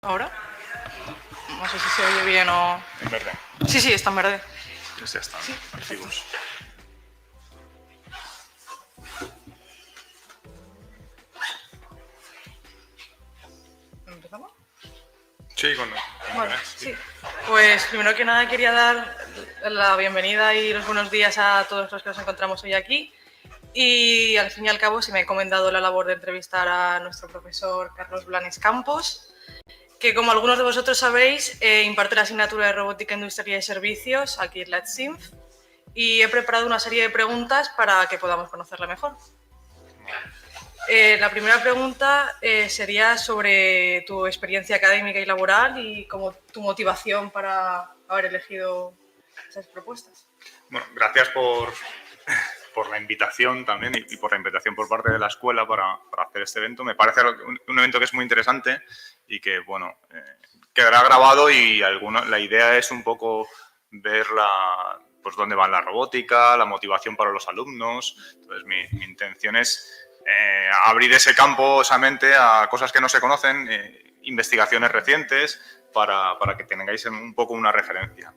¿Ahora? No sé si se oye bien o... En verde. Sí, sí, está en verde. Pues ya están activos. ¿Empezamos? Sí, cuando Vale, quieras, sí. Pues primero que nada quería dar la bienvenida y los buenos días a todos los que nos encontramos hoy aquí. Y al fin y al cabo se me ha encomendado la labor de entrevistar a nuestro profesor Carlos Blanes Campos, que como algunos de vosotros sabéis, imparte la asignatura de Robótica Industrial y Servicios aquí en la ETSINF, y he preparado una serie de preguntas para que podamos conocerla mejor. La primera pregunta sería sobre tu experiencia académica y laboral y como tu motivación para haber elegido esas propuestas. Bueno, gracias por la invitación también y por la invitación por parte de la escuela para hacer este evento. Me parece un evento que es muy interesante y que, bueno, quedará grabado y la idea es un poco ver pues dónde va la robótica, la motivación para los alumnos. Entonces, mi intención es abrir ese campo, esa mente, a cosas que no se conocen, investigaciones recientes, para que tengáis un poco una referencia.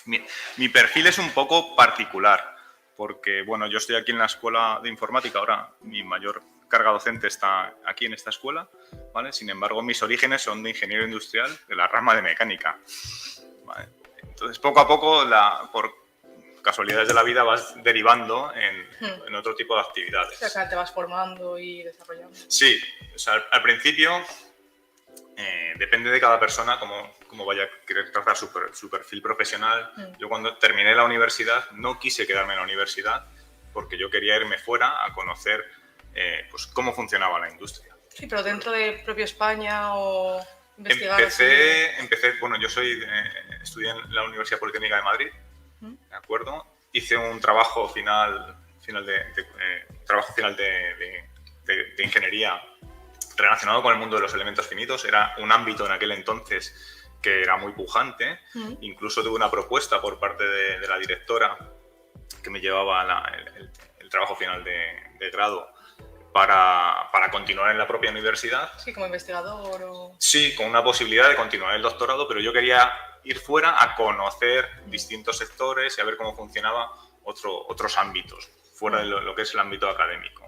Mi perfil es un poco particular, porque bueno, yo estoy aquí en la escuela de informática, ahora mi mayor carga docente está aquí en esta escuela, ¿vale? Sin embargo, mis orígenes son de ingeniero industrial, de la rama de mecánica, ¿vale? Entonces, poco a poco, por casualidades de la vida, vas derivando en otro tipo de actividades. O sea, te vas formando y desarrollando. Sí, o sea, al principio depende de cada persona cómo vaya a querer trazar su perfil profesional. Yo cuando terminé la universidad no quise quedarme en la universidad porque yo quería irme fuera a conocer pues cómo funcionaba la industria. Sí, pero dentro de propio España o investigar... Empecé, bueno, yo estudié en la Universidad Politécnica de Madrid, ¿de acuerdo? Hice un trabajo final de ingeniería relacionado con el mundo de los elementos finitos. Era un ámbito en aquel entonces que era muy pujante. Incluso tuve una propuesta por parte de la directora que me llevaba el trabajo final de grado para continuar en la propia universidad. Sí, como investigador o... Sí, con una posibilidad de continuar el doctorado, pero yo quería ir fuera a conocer distintos sectores y a ver cómo funcionaban otros ámbitos, fuera de lo que es el ámbito académico.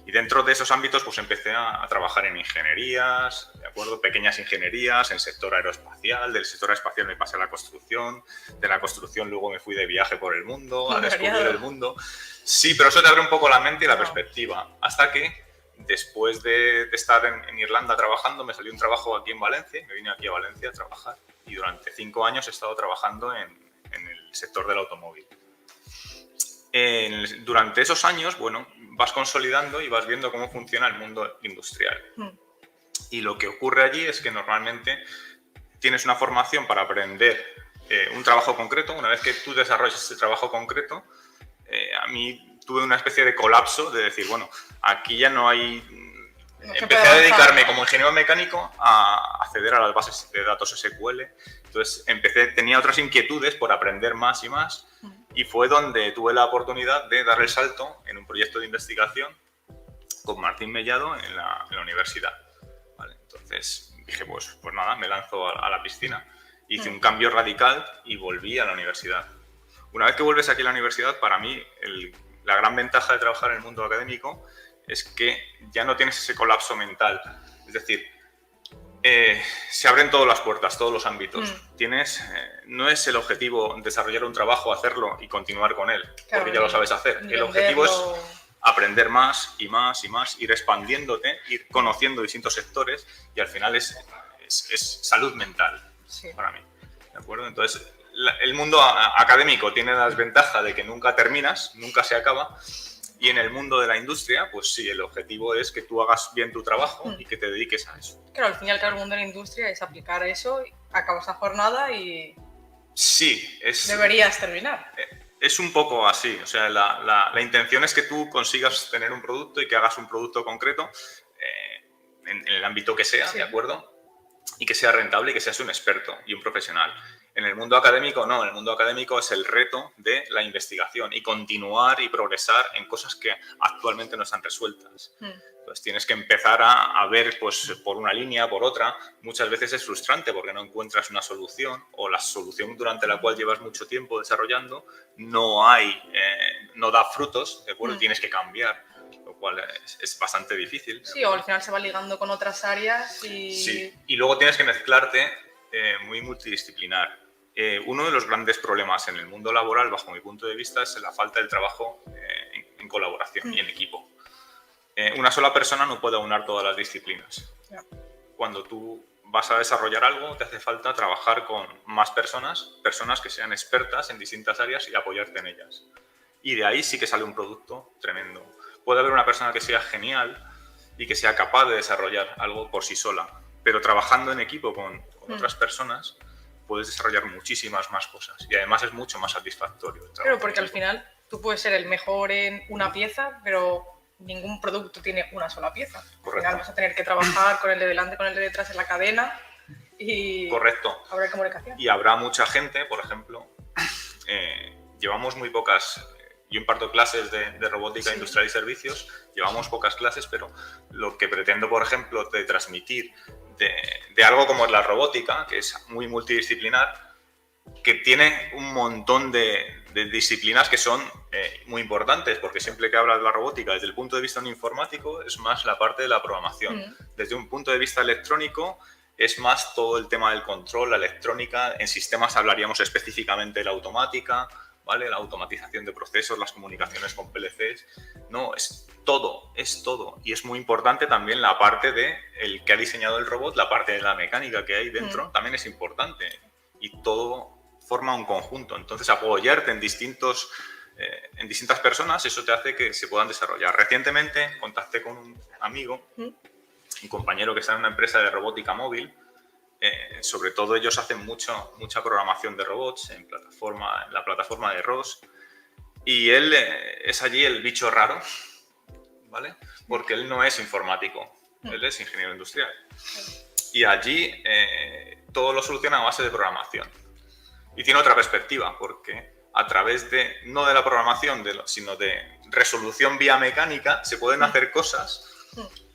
Y dentro de esos ámbitos pues empecé a trabajar en ingenierías, ¿de acuerdo? Pequeñas ingenierías, en sector aeroespacial. Del sector aeroespacial me pasé a la construcción. De la construcción luego me fui de viaje por el mundo, a descubrir el mundo. Sí, pero eso te abre un poco la mente y la perspectiva. Hasta que después de estar en Irlanda trabajando, me salió un trabajo aquí en Valencia. Me vine aquí a Valencia a trabajar. Y durante 5 años he estado trabajando en el sector del automóvil. Durante esos años, bueno, vas consolidando y vas viendo cómo funciona el mundo industrial. Y lo que ocurre allí es que normalmente tienes una formación para aprender un trabajo concreto. Una vez que tú desarrollas ese trabajo concreto, a mí tuve una especie de colapso de decir, bueno, aquí ya no hay... Empecé a dedicarme como ingeniero mecánico a acceder a las bases de datos SQL. Entonces tenía otras inquietudes por aprender más y más. Y fue donde tuve la oportunidad de dar el salto en un proyecto de investigación con Martín Mellado en la universidad. ¿Vale? Entonces dije, pues nada, me lanzo a la piscina. Hice un cambio radical y volví a la universidad. Una vez que vuelves aquí a la universidad, para mí la gran ventaja de trabajar en el mundo académico es que ya no tienes ese colapso mental. Es decir, se abren todas las puertas, todos los ámbitos. No es el objetivo desarrollar un trabajo, hacerlo y continuar con él, claro, porque ya lo sabes hacer. El objetivo es aprender más y más y más, ir expandiéndote, ir conociendo distintos sectores y al final es salud mental para mí. ¿De acuerdo? Entonces, el mundo académico tiene la desventaja de que nunca terminas, nunca se acaba. Y en el mundo de la industria, pues sí, el objetivo es que tú hagas bien tu trabajo y que te dediques a eso. Claro, al fin y al cabo el mundo de la industria es aplicar eso, acabas la jornada y... Sí, deberías terminar. Es un poco así, o sea, la intención es que tú consigas tener un producto y que hagas un producto concreto en el ámbito que sea, ¿de acuerdo? Y que sea rentable y que seas un experto y un profesional. En el mundo académico no, en el mundo académico es el reto de la investigación y continuar y progresar en cosas que actualmente no están resueltas. Entonces tienes que empezar a ver pues, por una línea, por otra. Muchas veces es frustrante porque no encuentras una solución o la solución durante la cual llevas mucho tiempo desarrollando no da frutos, ¿de acuerdo? Tienes que cambiar, lo cual es bastante difícil. Sí, o al final se va ligando con otras áreas y... Sí, y luego tienes que mezclarte muy multidisciplinar. Uno de los grandes problemas en el mundo laboral, bajo mi punto de vista, es la falta del trabajo en colaboración y en equipo. Una sola persona no puede aunar todas las disciplinas. Cuando tú vas a desarrollar algo, te hace falta trabajar con más personas que sean expertas en distintas áreas y apoyarte en ellas. Y de ahí sí que sale un producto tremendo. Puede haber una persona que sea genial y que sea capaz de desarrollar algo por sí sola, pero trabajando en equipo con otras personas puedes desarrollar muchísimas más cosas y además es mucho más satisfactorio. Claro, porque al final tú puedes ser el mejor en una pieza, pero ningún producto tiene una sola pieza. Correcto. Al final vas a tener que trabajar con el de delante, con el de detrás en la cadena y correcto. habrá comunicación. Y habrá mucha gente, por ejemplo, llevamos muy pocas... Yo imparto clases de robótica industrial y servicios, llevamos pocas clases, pero lo que pretendo, por ejemplo, de transmitir de algo como es la robótica, que es muy multidisciplinar, que tiene un montón de disciplinas que son muy importantes, porque siempre que hablas de la robótica desde el punto de vista de un informático es más la parte de la programación. Desde un punto de vista electrónico es más todo el tema del control, la electrónica. En sistemas hablaríamos específicamente de la automática, ¿vale? La automatización de procesos, las comunicaciones con PLCs. No, es todo. Y es muy importante también la parte de el que ha diseñado el robot, la parte de la mecánica que hay dentro, también es importante. Y todo forma un conjunto. Entonces, apoyarte en distintas personas, eso te hace que se puedan desarrollar. Recientemente contacté con un amigo, un compañero que está en una empresa de robótica móvil. Sobre todo ellos hacen mucha programación de robots en la plataforma de ROS, y él es allí el bicho raro, ¿vale? Porque él no es informático, él es ingeniero industrial. Y allí todo lo soluciona a base de programación. Y tiene otra perspectiva, porque a través no de la programación, sino de resolución vía mecánica, se pueden hacer cosas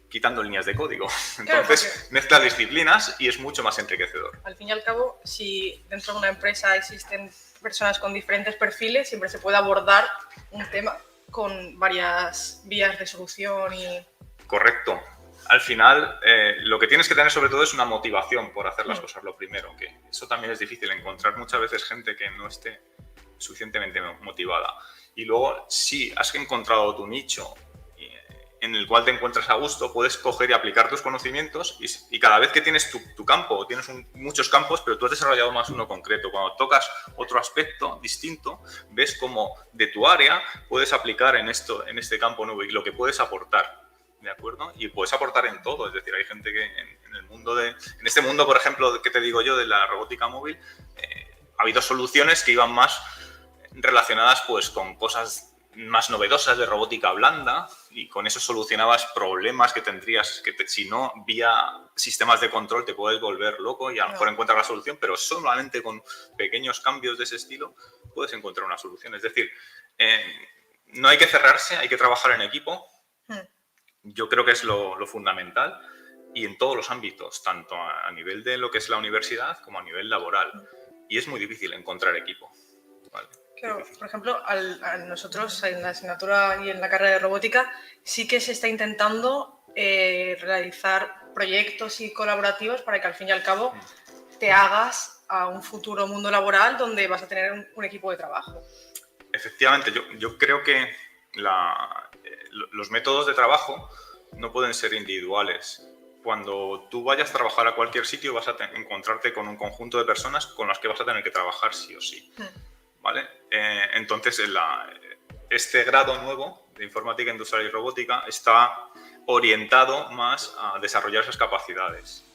quitando líneas de código. Entonces, claro, mezcla disciplinas y es mucho más enriquecedor. Al fin y al cabo, si dentro de una empresa existen personas con diferentes perfiles, siempre se puede abordar un tema con varias vías de solución y... Correcto. Al final, lo que tienes que tener sobre todo es una motivación por hacer las cosas, lo primero, que eso también es difícil, encontrar muchas veces gente que no esté suficientemente motivada. Y luego, si has encontrado tu nicho en el cual te encuentras a gusto, puedes coger y aplicar tus conocimientos y cada vez que tienes tu campo, tienes muchos campos, pero tú has desarrollado más uno concreto. Cuando tocas otro aspecto distinto, ves cómo de tu área puedes aplicar en este campo nuevo y lo que puedes aportar, ¿de acuerdo? Y puedes aportar en todo, es decir, hay gente que en este mundo, por ejemplo, que te digo yo, de la robótica móvil, ha habido soluciones que iban más relacionadas pues con cosas más novedosas de robótica blanda, y con eso solucionabas problemas que tendrías, si no, vía sistemas de control te puedes volver loco y a lo mejor encuentras la solución, pero solamente con pequeños cambios de ese estilo puedes encontrar una solución. Es decir, no hay que cerrarse, hay que trabajar en equipo. Yo creo que es lo fundamental, y en todos los ámbitos, tanto a nivel de lo que es la universidad como a nivel laboral. Y es muy difícil encontrar equipo, ¿vale? Claro, por ejemplo, a nosotros en la asignatura y en la carrera de robótica sí que se está intentando realizar proyectos y colaborativos para que al fin y al cabo te hagas a un futuro mundo laboral donde vas a tener un equipo de trabajo. Efectivamente, yo creo que los métodos de trabajo no pueden ser individuales. Cuando tú vayas a trabajar a cualquier sitio vas a encontrarte con un conjunto de personas con las que vas a tener que trabajar sí o sí. ¿Vale? Entonces, este grado nuevo de informática industrial y robótica está orientado más a desarrollar esas capacidades.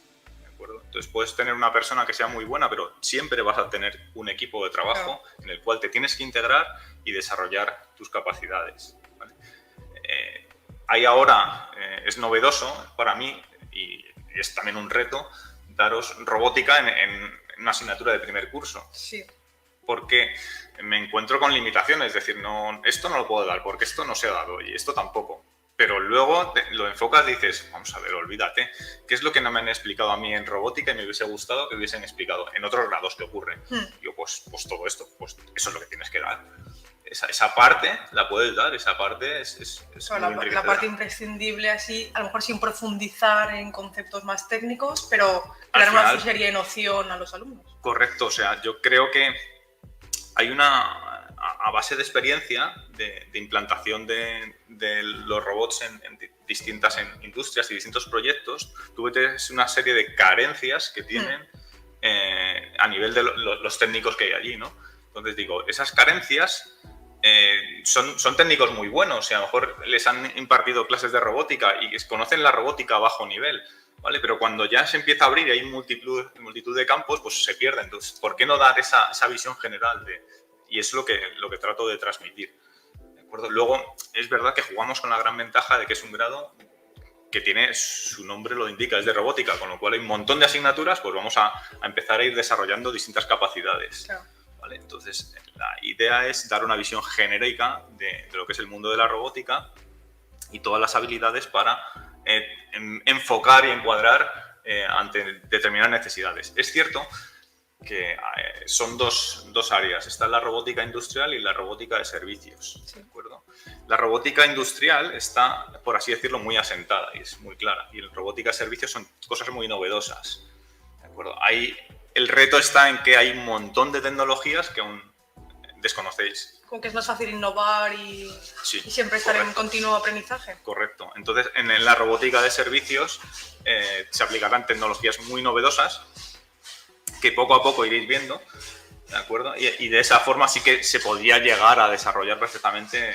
¿De acuerdo? Entonces, puedes tener una persona que sea muy buena, pero siempre vas a tener un equipo de trabajo en el cual te tienes que integrar y desarrollar tus capacidades. ¿Vale? Hay ahora, es novedoso para mí y es también un reto, daros robótica en una asignatura de primer curso. Sí. Porque me encuentro con limitaciones, es decir, no, esto no lo puedo dar porque esto no se ha dado y esto tampoco. Pero luego lo enfocas y dices, vamos a ver, olvídate, ¿qué es lo que no me han explicado a mí en robótica y me hubiese gustado que hubiesen explicado en otros grados que ocurre? Digo, pues todo esto, pues eso es lo que tienes que dar. Esa parte la puedes dar, esa parte es la parte imprescindible, así, a lo mejor sin profundizar en conceptos más técnicos, pero dar una serie de noción a los alumnos. Correcto, o sea, yo creo que hay a base de experiencia de implantación de los robots en distintas industrias y distintos proyectos, tú ves una serie de carencias que tienen a nivel de los técnicos que hay allí, ¿no? Entonces digo, esas carencias son técnicos muy buenos y a lo mejor les han impartido clases de robótica y conocen la robótica a bajo nivel, ¿vale? Pero cuando ya se empieza a abrir y hay multitud de campos, pues se pierden. Entonces, ¿por qué no dar esa visión general? Y es lo que trato de transmitir, ¿de acuerdo? Luego, es verdad que jugamos con la gran ventaja de que es un grado que tiene, su nombre lo indica, es de robótica, con lo cual hay un montón de asignaturas, pues vamos a empezar a ir desarrollando distintas capacidades. Claro. ¿Vale? Entonces, la idea es dar una visión genérica de lo que es el mundo de la robótica y todas las habilidades para enfocar y encuadrar ante determinadas necesidades. Es cierto que son dos áreas. Está la robótica industrial y la robótica de servicios. ¿De acuerdo? La robótica industrial está, por así decirlo, muy asentada y es muy clara. Y la robótica de servicios son cosas muy novedosas. ¿De acuerdo? El reto está en que hay un montón de tecnologías que aún desconocéis. Como que es más fácil innovar y siempre estar en continuo aprendizaje. Correcto. Entonces, en la robótica de servicios se aplicarán tecnologías muy novedosas que poco a poco iréis viendo, ¿de acuerdo? Y de esa forma sí que se podría llegar a desarrollar perfectamente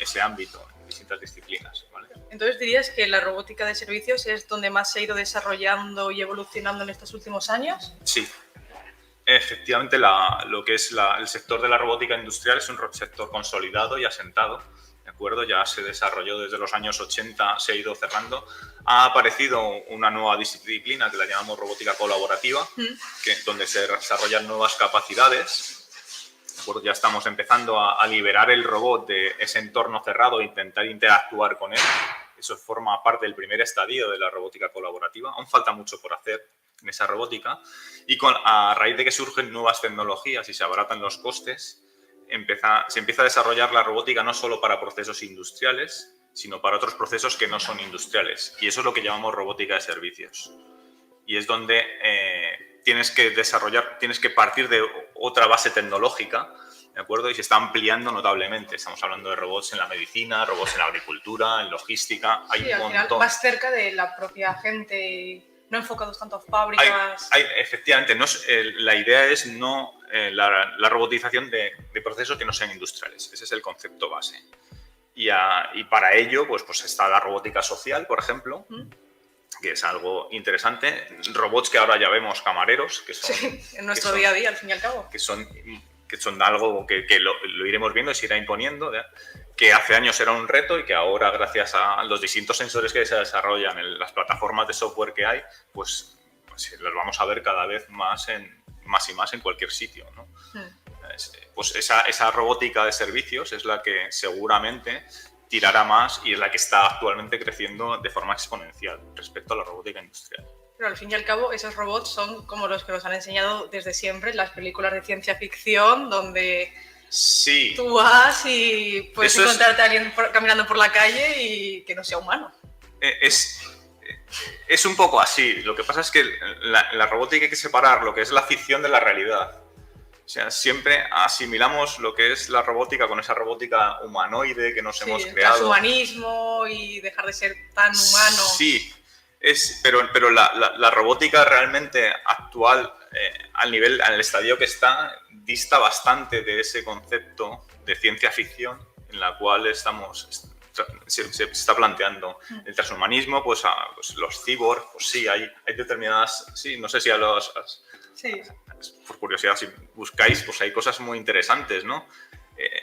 ese ámbito en distintas disciplinas, ¿vale? Entonces, ¿dirías que la robótica de servicios es donde más se ha ido desarrollando y evolucionando en estos últimos años? Sí. Efectivamente, lo que es el sector de la robótica industrial es un sector consolidado y asentado, ¿de acuerdo? Ya se desarrolló desde los años 80, se ha ido cerrando. Ha aparecido una nueva disciplina que la llamamos robótica colaborativa, donde se desarrollan nuevas capacidades. ¿De acuerdo? Ya estamos empezando a liberar el robot de ese entorno cerrado e intentar interactuar con él. Eso forma parte del primer estadio de la robótica colaborativa. Aún falta mucho por hacer en esa robótica. Y a raíz de que surgen nuevas tecnologías y se abaratan los costes, se empieza a desarrollar la robótica no solo para procesos industriales, sino para otros procesos que no son industriales. Y eso es lo que llamamos robótica de servicios. Y es donde tienes que partir de otra base tecnológica, ¿de acuerdo? Y se está ampliando notablemente. Estamos hablando de robots en la medicina, robots en la agricultura, en logística. Hay un montón. Al final, más cerca de la propia gente, no enfocados tanto a fábricas. Efectivamente, la idea es no la robotización de procesos que no sean industriales. Ese es el concepto base. Y para ello, pues está la robótica social, por ejemplo, que es algo interesante. Robots que ahora ya vemos camareros, que son... Sí, en nuestro día a día, al fin y al cabo. Que son algo que lo iremos viendo y se irá imponiendo, ¿verdad? Que hace años era un reto y que ahora, gracias a los distintos sensores que se desarrollan en las plataformas de software que hay, pues los vamos a ver cada vez más y más en cualquier sitio, ¿no? Pues esa robótica de servicios es la que seguramente tirará más y es la que está actualmente creciendo de forma exponencial respecto a la robótica industrial. Pero al fin y al cabo, esos robots son como los que nos han enseñado desde siempre en las películas de ciencia ficción, donde tú vas y puedes encontrarte a alguien caminando por la calle y que no sea humano. Es un poco así. Lo que pasa es que la robótica hay que separar lo que es la ficción de la realidad. O sea, siempre asimilamos lo que es la robótica con esa robótica humanoide que nos hemos creado. Transhumanismo y dejar de ser tan humano. Sí, pero la robótica realmente actual, al estadio que está, dista bastante de ese concepto de ciencia ficción en la cual se está planteando el transhumanismo, pues los cyborgs, pues sí, hay determinadas, sí, no sé si sí. Por curiosidad, si buscáis, pues hay cosas muy interesantes, ¿no?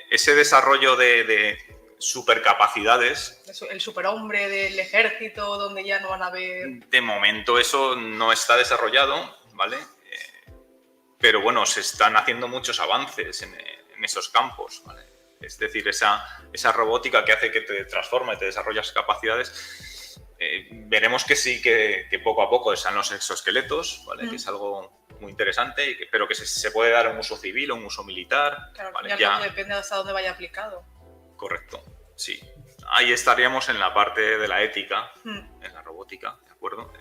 Ese desarrollo de supercapacidades. El superhombre del ejército, donde ya no van a haber... De momento eso no está desarrollado, ¿vale? pero bueno, se están haciendo muchos avances en esos campos, ¿vale? Es decir, esa robótica que hace que te transforme, te desarrollas capacidades, veremos que sí, que poco a poco están los exoesqueletos, ¿vale? Que es algo muy interesante, pero que se puede dar un uso civil o un uso militar. Claro, ¿vale? ya depende hasta dónde vaya aplicado. Correcto, sí. Ahí estaríamos en la parte de la ética, en la robótica, ¿de acuerdo?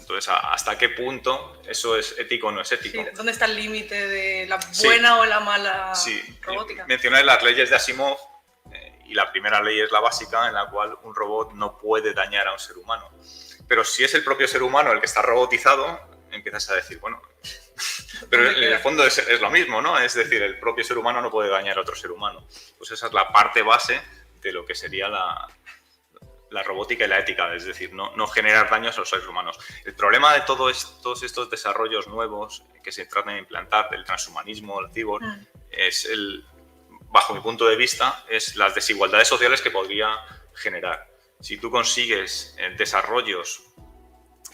Entonces, ¿hasta qué punto eso es ético o no es ético? Sí, ¿dónde está el límite de la buena o la mala robótica? Mencioné las leyes de Asimov y la primera ley es la básica, en la cual un robot no puede dañar a un ser humano. Pero si es el propio ser humano el que está robotizado, empiezas a decir, bueno, pero en el fondo es lo mismo, ¿no? Es decir, el propio ser humano no puede dañar a otro ser humano. Pues esa es la parte base de lo que sería la robótica y la ética, es decir, no generar daños a los seres humanos. El problema de todos estos desarrollos nuevos que se tratan de implantar, del transhumanismo, el cyborg, bajo mi punto de vista, es las desigualdades sociales que podría generar. Si tú consigues desarrollos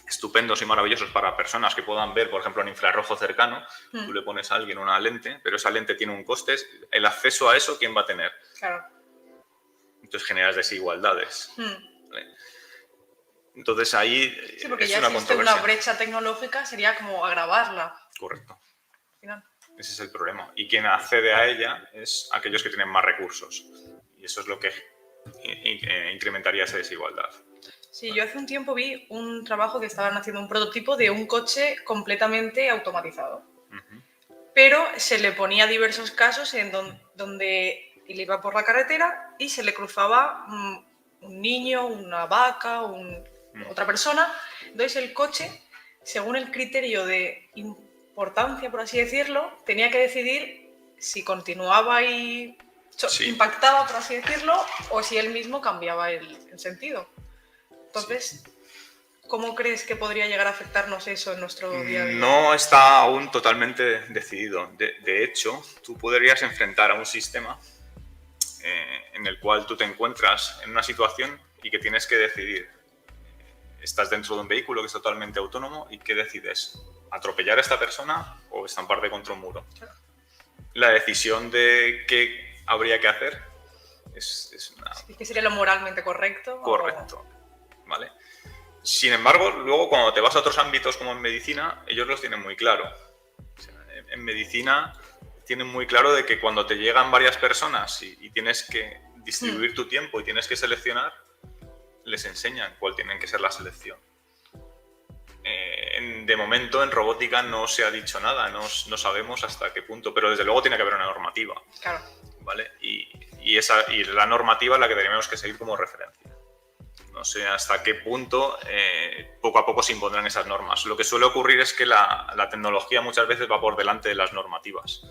estupendos y maravillosos para personas que puedan ver, por ejemplo, en infrarrojo cercano, tú le pones a alguien una lente, pero esa lente tiene un coste, el acceso a eso, ¿quién va a tener? Claro. Entonces generas desigualdades. ¿Vale? Entonces ahí sí, porque es ya una existe controversia. una brecha tecnológica, sería como agravarla. Correcto. Al final. Ese es el problema. Y quien accede a ella es aquellos que tienen más recursos. Y eso es lo que incrementaría esa desigualdad. Sí, yo hace un tiempo vi un trabajo que estaban haciendo un prototipo de un coche completamente automatizado. Pero se le ponía diversos casos en donde él iba por la carretera y se le cruzaba un niño, una vaca, otra persona. Entonces el coche, según el criterio de importancia, por así decirlo, tenía que decidir si continuaba y impactaba, por así decirlo, o si él mismo cambiaba el sentido. Entonces, ¿cómo crees que podría llegar a afectarnos eso en nuestro día a día? No está aún totalmente decidido. De hecho, tú podrías enfrentar a un sistema en el cual tú te encuentras en una situación y que tienes que decidir. Estás dentro de un vehículo que es totalmente autónomo y ¿qué decides? ¿Atropellar a esta persona o estamparte contra un muro? La decisión de qué habría que hacer es ¿Qué sería lo moralmente correcto? Correcto. ¿Vale? Sin embargo, luego cuando te vas a otros ámbitos como en medicina, ellos los tienen muy claro. O sea, en medicina tienen muy claro de que cuando te llegan varias personas y tienes que distribuir tu tiempo y tienes que seleccionar, les enseñan cuál tiene que ser la selección. De momento en robótica no se ha dicho nada, no sabemos hasta qué punto, pero desde luego tiene que haber una normativa. Claro. ¿Vale? Y la normativa es la que tenemos que seguir como referencia. No sé hasta qué punto poco a poco se impondrán esas normas. Lo que suele ocurrir es que la tecnología muchas veces va por delante de las normativas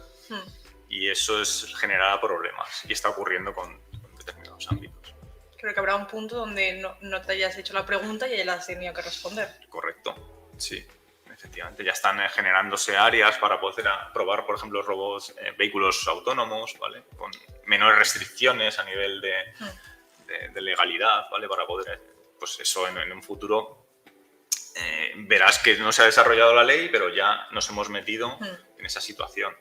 y eso genera problemas y está ocurriendo con determinados ámbitos. Creo que habrá un punto donde no te hayas hecho la pregunta y ya la has tenido que responder. Correcto, sí. Efectivamente, ya están generándose áreas para poder probar, por ejemplo, robots, vehículos autónomos, ¿vale? Con menores restricciones a nivel de legalidad, ¿vale? Para poder, pues eso en un futuro verás que no se ha desarrollado la ley, pero ya nos hemos metido en esa situación,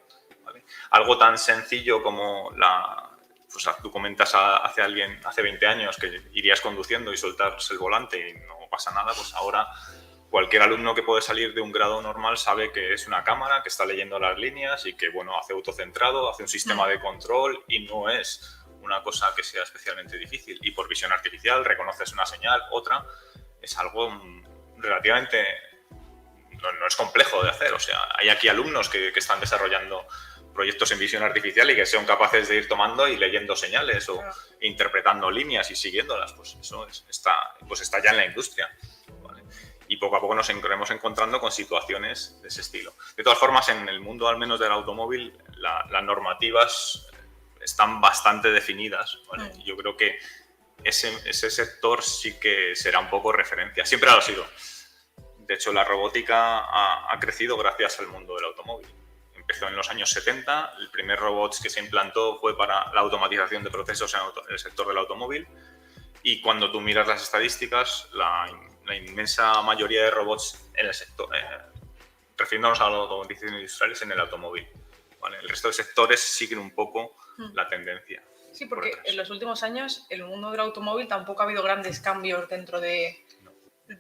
¿vale? Algo tan sencillo como pues tú comentas hace 20 años que irías conduciendo y soltas el volante y no pasa nada, pues ahora cualquier alumno que puede salir de un grado normal sabe que es una cámara, que está leyendo las líneas y que, bueno, hace autocentrado, hace un sistema de control y no es una cosa que sea especialmente difícil. Y por visión artificial reconoces una señal, otra, es algo relativamente... No es complejo de hacer. O sea, hay aquí alumnos que están desarrollando proyectos en visión artificial y que sean capaces de ir tomando y leyendo señales o interpretando líneas y siguiéndolas. Pues eso está ya en la industria. Y poco a poco nos iremos encontrando con situaciones de ese estilo. De todas formas, en el mundo al menos del automóvil, las normativas están bastante definidas, ¿vale? Y yo creo que ese sector sí que será un poco referencia. Siempre lo ha sido. De hecho, la robótica ha crecido gracias al mundo del automóvil. Empezó en los años 70, el primer robot que se implantó fue para la automatización de procesos en el sector del automóvil. Y cuando tú miras las estadísticas, la inmensa mayoría de robots en el sector refiriéndonos a la automatización industrial, es en el automóvil. ¿Vale? El resto de sectores siguen un poco la tendencia. Sí, porque en los últimos años el mundo del automóvil tampoco ha habido grandes cambios dentro del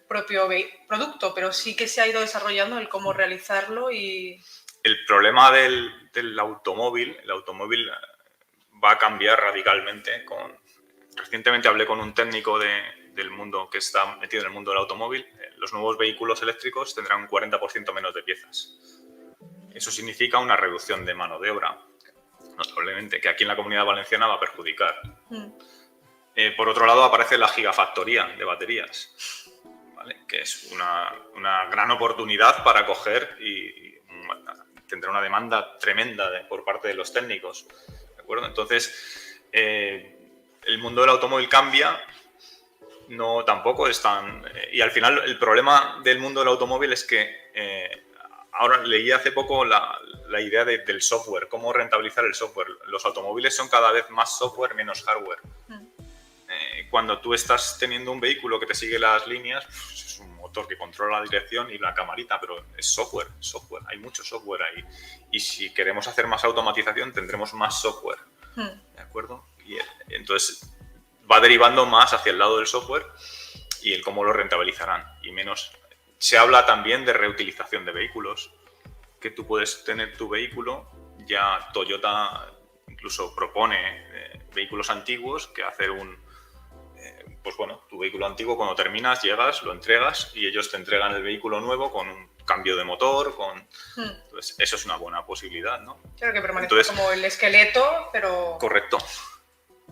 propio producto, pero sí que se ha ido desarrollando el cómo realizarlo y... El problema del automóvil, el automóvil va a cambiar radicalmente. Recientemente hablé con un técnico del mundo que está metido en el mundo del automóvil. Los nuevos vehículos eléctricos tendrán un 40% menos de piezas. Eso significa una reducción de mano de obra, notablemente, que aquí en la Comunidad Valenciana va a perjudicar. Por otro lado, aparece la gigafactoría de baterías, ¿vale? Que es una gran oportunidad para coger y tendrá una demanda tremenda por parte de los técnicos. ¿De acuerdo? Entonces, el mundo del automóvil cambia, tampoco es tan... y al final el problema del mundo del automóvil es que ahora leí hace poco la idea del software, cómo rentabilizar el software. Los automóviles son cada vez más software, menos hardware. Cuando tú estás teniendo un vehículo que te sigue las líneas, pues es un motor que controla la dirección y la camarita, pero es software. Hay mucho software ahí. Y si queremos hacer más automatización, tendremos más software. ¿De acuerdo? Y entonces va derivando más hacia el lado del software y el cómo lo rentabilizarán. Y menos... Se habla también de reutilización de vehículos, que tú puedes tener tu vehículo, ya Toyota incluso propone vehículos antiguos que hacer pues bueno, tu vehículo antiguo cuando terminas, llegas, lo entregas y ellos te entregan el vehículo nuevo con un cambio de motor, entonces eso es una buena posibilidad, ¿no? Claro, que permanece como el esqueleto, pero... Correcto.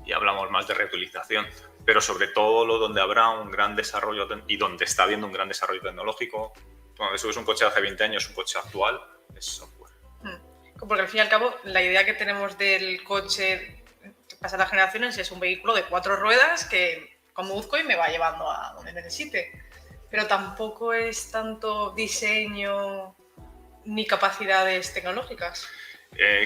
Y hablamos más de reutilización. Pero sobre todo donde habrá un gran desarrollo y donde está habiendo un gran desarrollo tecnológico, cuando subes un coche de hace 20 años, un coche actual, es software. Porque al fin y al cabo, la idea que tenemos del coche que pasa las generaciones es un vehículo de 4 ruedas que conduzco y me va llevando a donde necesite. Pero tampoco es tanto diseño ni capacidades tecnológicas.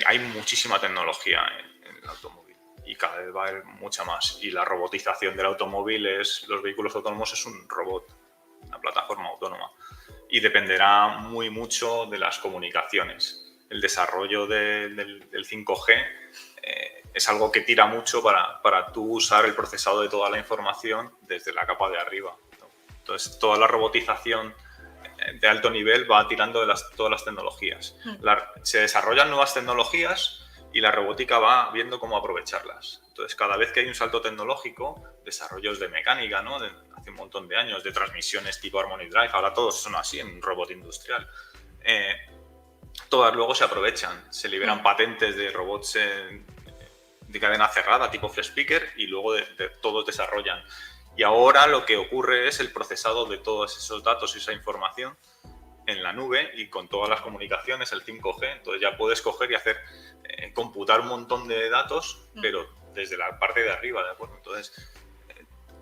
Hay muchísima tecnología en el automóvil. Y cada vez va a haber mucha más. Y la robotización del automóvil los vehículos autónomos es un robot, una plataforma autónoma. Y dependerá mucho de las comunicaciones. El desarrollo del 5G es algo que tira mucho para tú usar el procesado de toda la información desde la capa de arriba. Entonces, toda la robotización de alto nivel va tirando de todas las tecnologías. Se desarrollan nuevas tecnologías y la robótica va viendo cómo aprovecharlas. Entonces, cada vez que hay un salto tecnológico, desarrollos de mecánica, ¿no? Hace un montón de años, de transmisiones tipo Harmony Drive, ahora todos son así en un robot industrial. Todas luego se aprovechan, se liberan patentes de robots de cadena cerrada, tipo FlexPicker, y luego todos desarrollan. Y ahora lo que ocurre es el procesado de todos esos datos y esa información en la nube y con todas las comunicaciones, el 5G, entonces ya puedes coger y hacer computar un montón de datos, pero desde la parte de arriba, ¿de acuerdo? Entonces,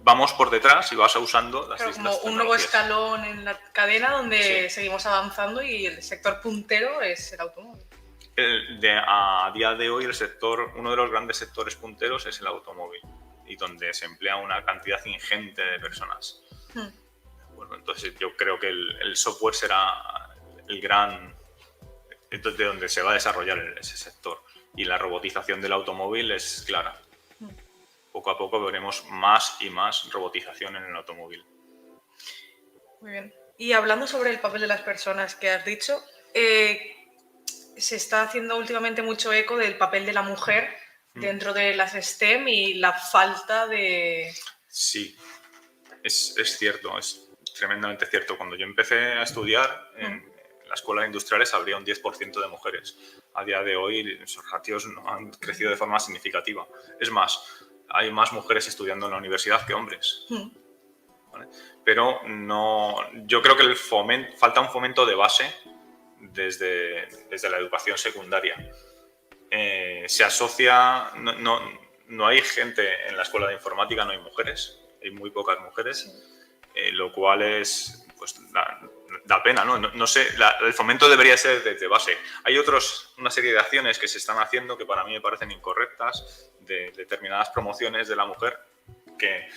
vamos por detrás y vas usando las distintas como un nuevo escalón en la cadena donde seguimos avanzando y el sector puntero es el automóvil. A día de hoy uno de los grandes sectores punteros es el automóvil y donde se emplea una cantidad ingente de personas. Bueno, entonces yo creo que el software será el gran... Entonces, de donde se va a desarrollar ese sector. Y la robotización del automóvil es clara. Poco a poco veremos más y más robotización en el automóvil. Muy bien. Y hablando sobre el papel de las personas que has dicho, se está haciendo últimamente mucho eco del papel de la mujer dentro de las STEM y la falta de... Sí, es cierto, es tremendamente cierto. Cuando yo empecé a estudiar en la escuela de industriales habría un 10% de mujeres. A día de hoy esos ratios no han crecido de forma significativa. Es más, hay más mujeres estudiando en la universidad que hombres. ¿Vale? Pero yo creo que falta un fomento de base desde la educación secundaria. Se asocia... No hay gente en la escuela de informática, no hay mujeres, hay muy pocas mujeres, lo cual es... pues da pena, ¿no? No sé, el fomento debería ser desde base. Hay una serie de acciones que se están haciendo que para mí me parecen incorrectas, de determinadas promociones de la mujer, que,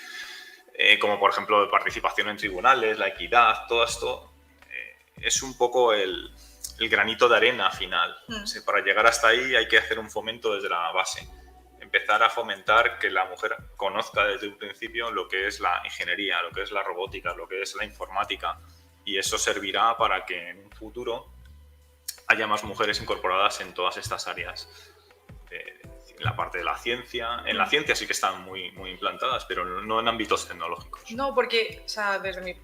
como por ejemplo participación en tribunales, la equidad, todo esto, es un poco el granito de arena final. Para llegar hasta ahí hay que hacer un fomento desde la base. Empezar a fomentar que la mujer conozca desde un principio lo que es la ingeniería, lo que es la robótica, lo que es la informática, y eso servirá para que en un futuro haya más mujeres incorporadas en todas estas áreas. En la parte de la ciencia, en la ciencia sí que están muy, muy implantadas, pero no en ámbitos tecnológicos. No, porque, o sea, desde mi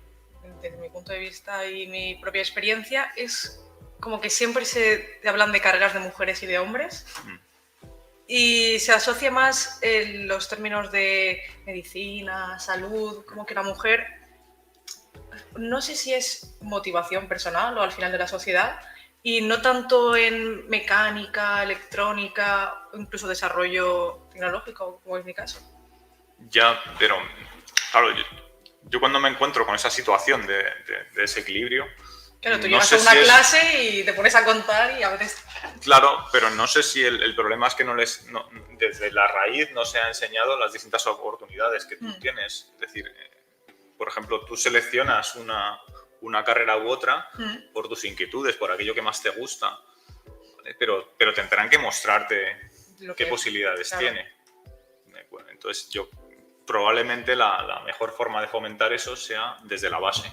punto de vista y mi propia experiencia, es como que siempre se hablan de cargas de mujeres y de hombres. Y se asocia más en los términos de medicina, salud, como que la mujer, no sé si es motivación personal o al final de la sociedad, y no tanto en mecánica, electrónica o incluso desarrollo tecnológico, como es mi caso. Ya, pero claro, yo cuando me encuentro con esa situación de desequilibrio... Claro, tú llegas a una clase y te pones a contar y a veces... Claro, pero no sé si el problema es que desde la raíz no se ha enseñado las distintas oportunidades que tú tienes. Es decir, por ejemplo, tú seleccionas una carrera u otra por tus inquietudes, por aquello que más te gusta, ¿vale? Pero tendrán que mostrarte qué posibilidades tiene. Entonces, probablemente la mejor forma de fomentar eso sea desde la base.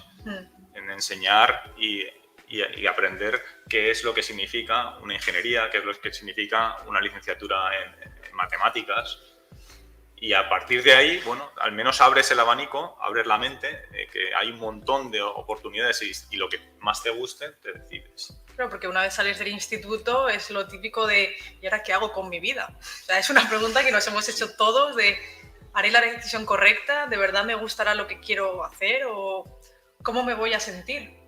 En enseñar y aprender qué es lo que significa una ingeniería, qué es lo que significa una licenciatura en matemáticas, y a partir de ahí, bueno, al menos abres el abanico, abres la mente, que hay un montón de oportunidades y lo que más te guste, te decides. Claro, porque una vez sales del instituto es lo típico de ¿y ahora qué hago con mi vida? O sea, es una pregunta que nos hemos hecho todos de ¿haré la decisión correcta? ¿De verdad me gustará lo que quiero hacer? ¿O cómo me voy a sentir?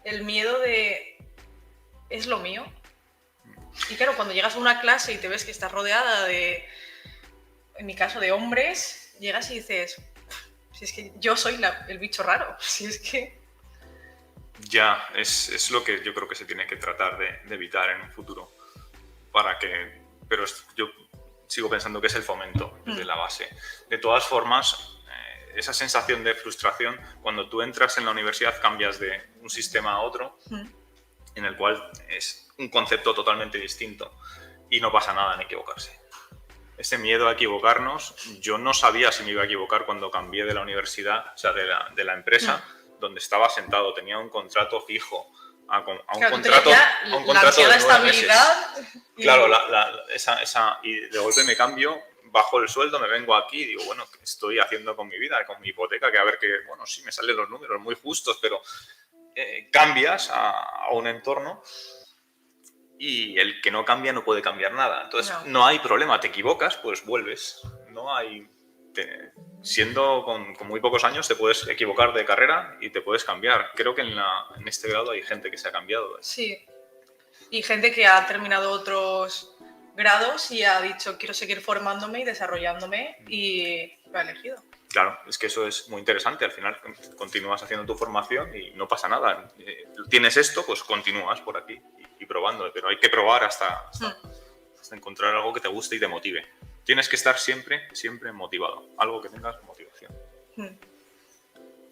El miedo de ¿es lo mío? Y claro, cuando llegas a una clase y te ves que estás rodeada de, en mi caso, de hombres, llegas y dices, si es que yo soy el bicho raro, si es que... Ya, es lo que yo creo que se tiene que tratar de evitar en un futuro, pero yo sigo pensando que es el fomento de la base. De todas formas, esa sensación de frustración, cuando tú entras en la universidad cambias de un sistema a otro, en el cual es un concepto totalmente distinto y no pasa nada en equivocarse. Ese miedo a equivocarnos, yo no sabía si me iba a equivocar cuando cambié de la universidad, o sea, de la empresa donde estaba sentado, tenía un contrato fijo, a un contrato de 9 meses. Claro, y de golpe me cambio, bajo el sueldo, me vengo aquí y digo, bueno, ¿qué estoy haciendo con mi vida, con mi hipoteca? Que a ver que, bueno, sí, me salen los números muy justos, pero cambias a un entorno y el que no cambia no puede cambiar nada. Entonces, no hay problema, te equivocas, pues vuelves. No hay... siendo con muy pocos años te puedes equivocar de carrera y te puedes cambiar. Creo que en este grado hay gente que se ha cambiado. Sí, y gente que ha terminado otros grados y ha dicho quiero seguir formándome y desarrollándome y lo ha elegido. Claro, es que eso es muy interesante. Al final continúas haciendo tu formación y no pasa nada. Tienes esto, pues continúas por aquí y probando. Pero hay que probar hasta encontrar algo que te guste y te motive. Tienes que estar siempre motivado. Algo que tengas motivación.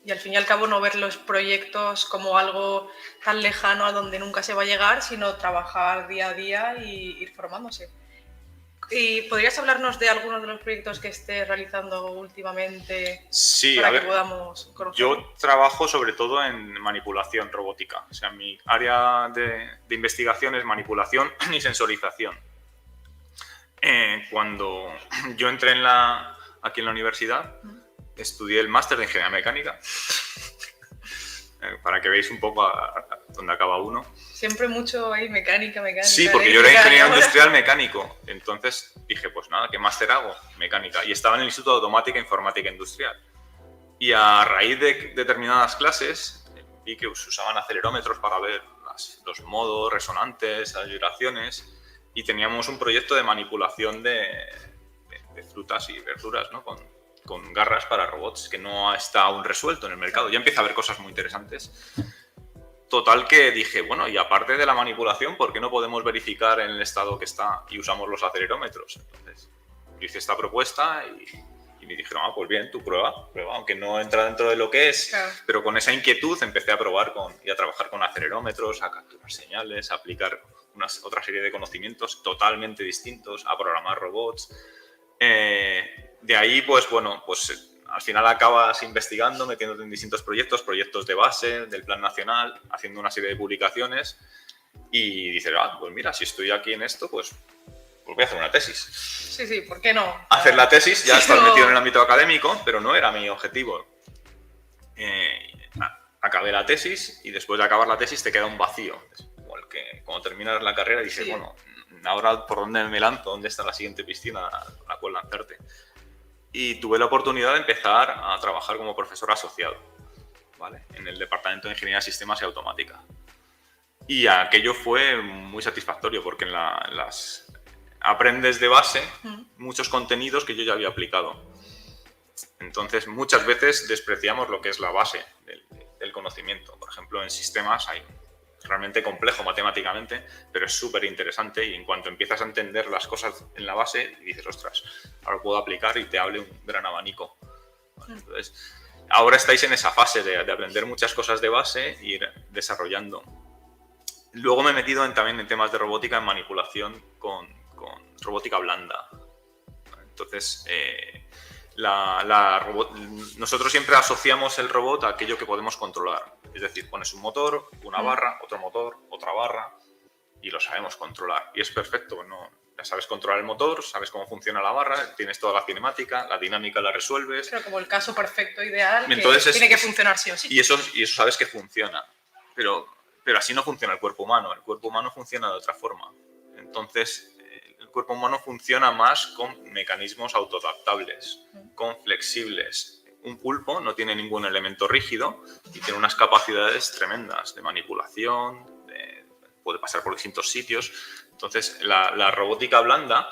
Y al fin y al cabo no ver los proyectos como algo tan lejano a donde nunca se va a llegar, sino trabajar día a día y ir formándose. ¿Y podrías hablarnos de algunos de los proyectos que estés realizando últimamente? Sí, para que podamos conocerlo? Yo trabajo sobre todo en manipulación robótica. O sea, mi área de investigación es manipulación y sensorización. Cuando yo entré aquí en la universidad, estudié el máster de Ingeniería Mecánica, para que veáis un poco a dónde acaba uno. Siempre mucho ahí mecánica. Sí, porque yo era ingeniero industrial mecánico. Entonces dije, pues nada, ¿qué máster hago? Mecánica. Y estaba en el Instituto de Automática e Informática Industrial. Y a raíz de determinadas clases vi que se usaban acelerómetros para ver los modos, resonantes, las vibraciones, y teníamos un proyecto de manipulación de frutas y verduras, ¿no? Con garras para robots, que no está aún resuelto en el mercado. Ya empieza a haber cosas muy interesantes. Total que dije, bueno, y aparte de la manipulación, ¿por qué no podemos verificar en el estado que está y usamos los acelerómetros? Entonces, hice esta propuesta Y me dijeron, pues bien, tú prueba, aunque no entra dentro de lo que es, claro. Pero con esa inquietud empecé a probar y a trabajar con acelerómetros, a capturar señales, a aplicar otra serie de conocimientos totalmente distintos, a programar robots. De ahí, pues bueno, al final acabas investigando, metiéndote en distintos proyectos de base, del Plan Nacional, haciendo una serie de publicaciones y dices, pues mira, si estoy aquí en esto, pues voy a hacer una tesis. Sí, ¿por qué no? Hacer la tesis, ya estás metido en el ámbito académico, pero no era mi objetivo. Acabé la tesis y después de acabar la tesis te queda un vacío. Igual que cuando terminas la carrera dices, bueno, ahora por dónde me lanzo, dónde está la siguiente piscina a la cual lanzarte. Y tuve la oportunidad de empezar a trabajar como profesor asociado, ¿vale? En el Departamento de Ingeniería de Sistemas y Automática. Y aquello fue muy satisfactorio porque aprendes de base muchos contenidos que yo ya había aplicado. Entonces, muchas veces despreciamos lo que es la base del conocimiento. Por ejemplo, en sistemas hay realmente complejo matemáticamente, pero es súper interesante y en cuanto empiezas a entender las cosas en la base, dices, ostras, ahora puedo aplicar y te abre un gran abanico. Entonces, ahora estáis en esa fase de aprender muchas cosas de base e ir desarrollando. Luego me he metido también en temas de robótica, en manipulación con robótica blanda. Entonces, nosotros siempre asociamos el robot a aquello que podemos controlar. Es decir, pones un motor, una barra, otro motor, otra barra y lo sabemos controlar. Y es perfecto, ¿no? Ya sabes controlar el motor, sabes cómo funciona la barra, tienes toda la cinemática, la dinámica la resuelves. Pero como el caso perfecto, ideal, entonces que tiene que funcionar sí o sí. Y eso sabes que funciona. Pero así no funciona el cuerpo humano. El cuerpo humano funciona de otra forma. Entonces, el cuerpo humano funciona más con mecanismos autoadaptables, con flexibles. Un pulpo no tiene ningún elemento rígido y tiene unas capacidades tremendas de manipulación, puede pasar por distintos sitios. Entonces, la robótica blanda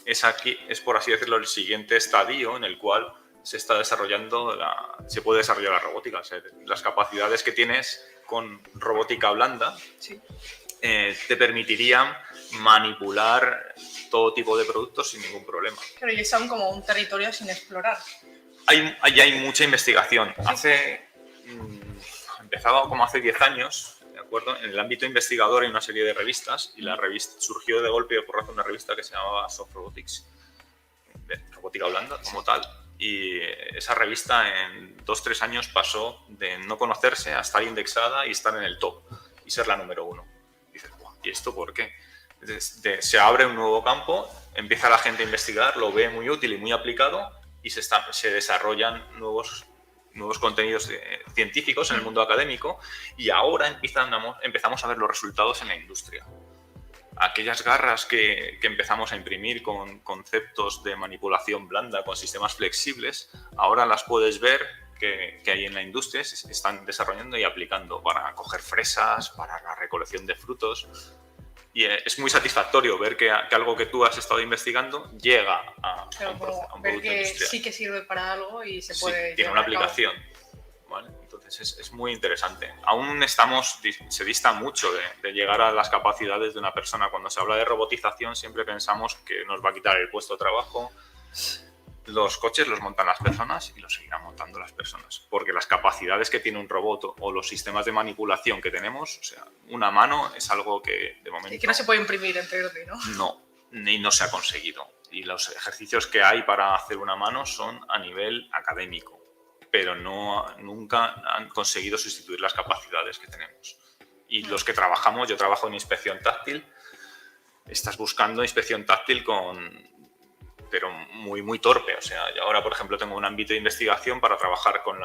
es, por así decirlo, el siguiente estadio en el cual se puede desarrollar la robótica. O sea, las capacidades que tienes con robótica blanda te permitirían manipular todo tipo de productos sin ningún problema. Pero y son como un territorio sin explorar. Hay mucha investigación. Empezaba como hace 10 años, ¿de acuerdo? En el ámbito investigador hay una serie de revistas y la revista surgió de golpe y de porrazo una revista que se llamaba Soft Robotics, de robótica blanda como tal. Y esa revista en 2-3 años pasó de no conocerse a estar indexada y estar en el top y ser la número 1. Y dices, ¿y esto por qué? Se abre un nuevo campo, empieza la gente a investigar, lo ve muy útil y muy aplicado y se desarrollan nuevos contenidos científicos en el mundo académico y ahora empezamos a ver los resultados en la industria. Aquellas garras que empezamos a imprimir con conceptos de manipulación blanda, con sistemas flexibles, ahora las puedes ver que hay en la industria, se están desarrollando y aplicando para coger fresas, para la recolección de frutos. Y es muy satisfactorio ver que algo que tú has estado investigando llega a un producto ver que industrial. Sí que sirve para algo y se puede tiene una aplicación. ¿Vale? Entonces es muy interesante. Aún se dista mucho de llegar a las capacidades de una persona. Cuando se habla de robotización siempre pensamos que nos va a quitar el puesto de trabajo. Los coches los montan las personas y los seguirán montando las personas. Porque las capacidades que tiene un robot o los sistemas de manipulación que tenemos, o sea, una mano es algo que de momento... Y que no se puede imprimir en 3D, ¿no? No, y no se ha conseguido. Y los ejercicios que hay para hacer una mano son a nivel académico, pero nunca han conseguido sustituir las capacidades que tenemos. Y los que trabajamos, yo trabajo en inspección táctil, estás buscando inspección táctil pero muy, muy torpe. O sea, yo ahora, por ejemplo, tengo un ámbito de investigación para trabajar con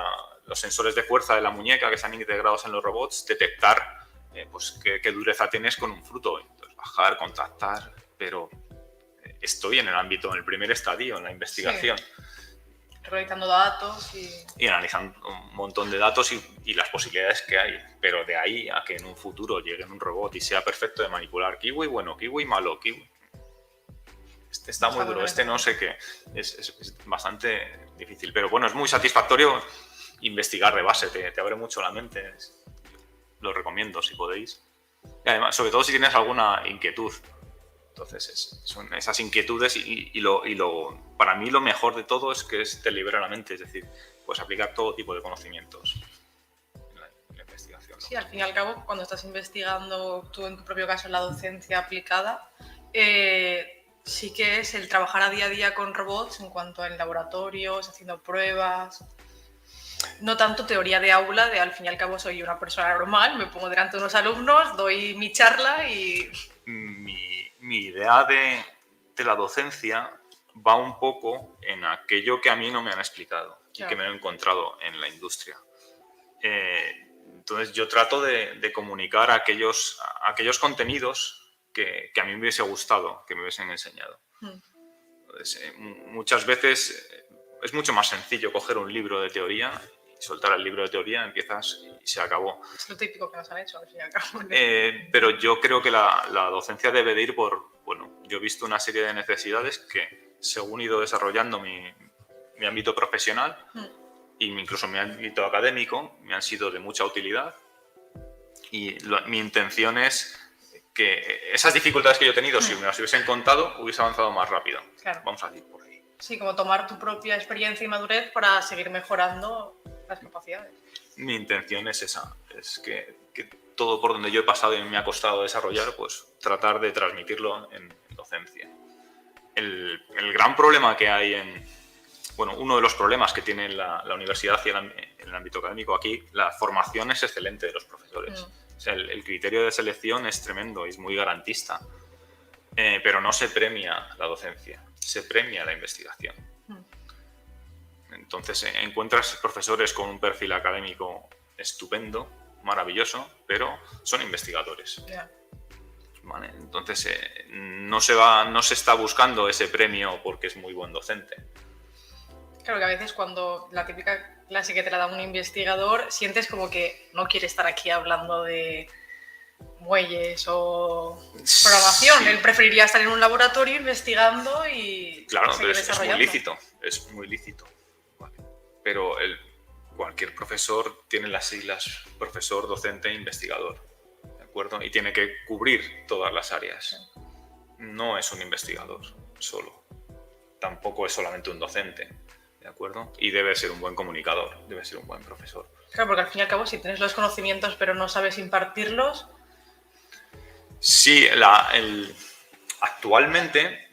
los sensores de fuerza de la muñeca que están integrados en los robots, detectar qué dureza tienes con un fruto. Entonces, bajar, contactar, pero estoy en el primer estadio, en la investigación. Sí. Realizando datos y analizando un montón de datos y las posibilidades que hay. Pero de ahí a que en un futuro llegue un robot y sea perfecto de manipular kiwi, bueno, kiwi malo, kiwi. Este está muy duro, este no sé qué. Es bastante difícil. Pero bueno, es muy satisfactorio investigar de base, te abre mucho la mente. Lo recomiendo si podéis. Y además, sobre todo si tienes alguna inquietud. Entonces, son esas inquietudes para mí lo mejor de todo es que te libera la mente, es decir, puedes aplicar todo tipo de conocimientos en la investigación, ¿no? Sí, al fin y al cabo, cuando estás investigando, tú en tu propio caso en la docencia aplicada, sí que es el trabajar a día con robots en cuanto a laboratorios, haciendo pruebas. No tanto teoría de aula, de al fin y al cabo soy una persona normal, me pongo delante de unos alumnos, doy mi charla y... Mi idea de la docencia va un poco en aquello que a mí no me han explicado y que me he encontrado en la industria. Entonces yo trato de comunicar aquellos contenidos que a mí me hubiese gustado, que me hubiesen enseñado. Entonces, muchas veces es mucho más sencillo coger un libro de teoría y soltar el libro de teoría, empiezas y se acabó. Es lo típico que nos han hecho, al fin y al cabo. Pero yo creo que la docencia debe de ir yo he visto una serie de necesidades que según he ido desarrollando mi ámbito profesional y incluso mi ámbito académico me han sido de mucha utilidad y mi intención es que esas dificultades que yo he tenido, si me las hubiesen contado, hubiese avanzado más rápido. Claro. Vamos a ir por ahí. Sí, como tomar tu propia experiencia y madurez para seguir mejorando las capacidades. Mi intención es esa, es que todo por donde yo he pasado y me ha costado desarrollar, pues tratar de transmitirlo en docencia. El gran problema que hay uno de los problemas que tiene la universidad y el ámbito académico aquí, la formación es excelente de los profesores. O sea, el criterio de selección es tremendo y es muy garantista, pero no se premia la docencia, se premia la investigación. Entonces encuentras profesores con un perfil académico estupendo, maravilloso, pero son investigadores. ¿Vale? Entonces no se está buscando ese premio porque es muy buen docente. Claro que a veces cuando la típica clase que te la da un investigador, sientes como que no quiere estar aquí hablando de muelles o programación. Sí. Él preferiría estar en un laboratorio investigando y claro, pero es muy lícito. Vale. Pero cualquier profesor tiene las siglas profesor, docente e investigador, ¿de acuerdo? Y tiene que cubrir todas las áreas. No es un investigador solo. Tampoco es solamente un docente, ¿de acuerdo? Y debe ser un buen comunicador, debe ser un buen profesor. Claro, porque al fin y al cabo, si tienes los conocimientos pero no sabes impartirlos... Sí, actualmente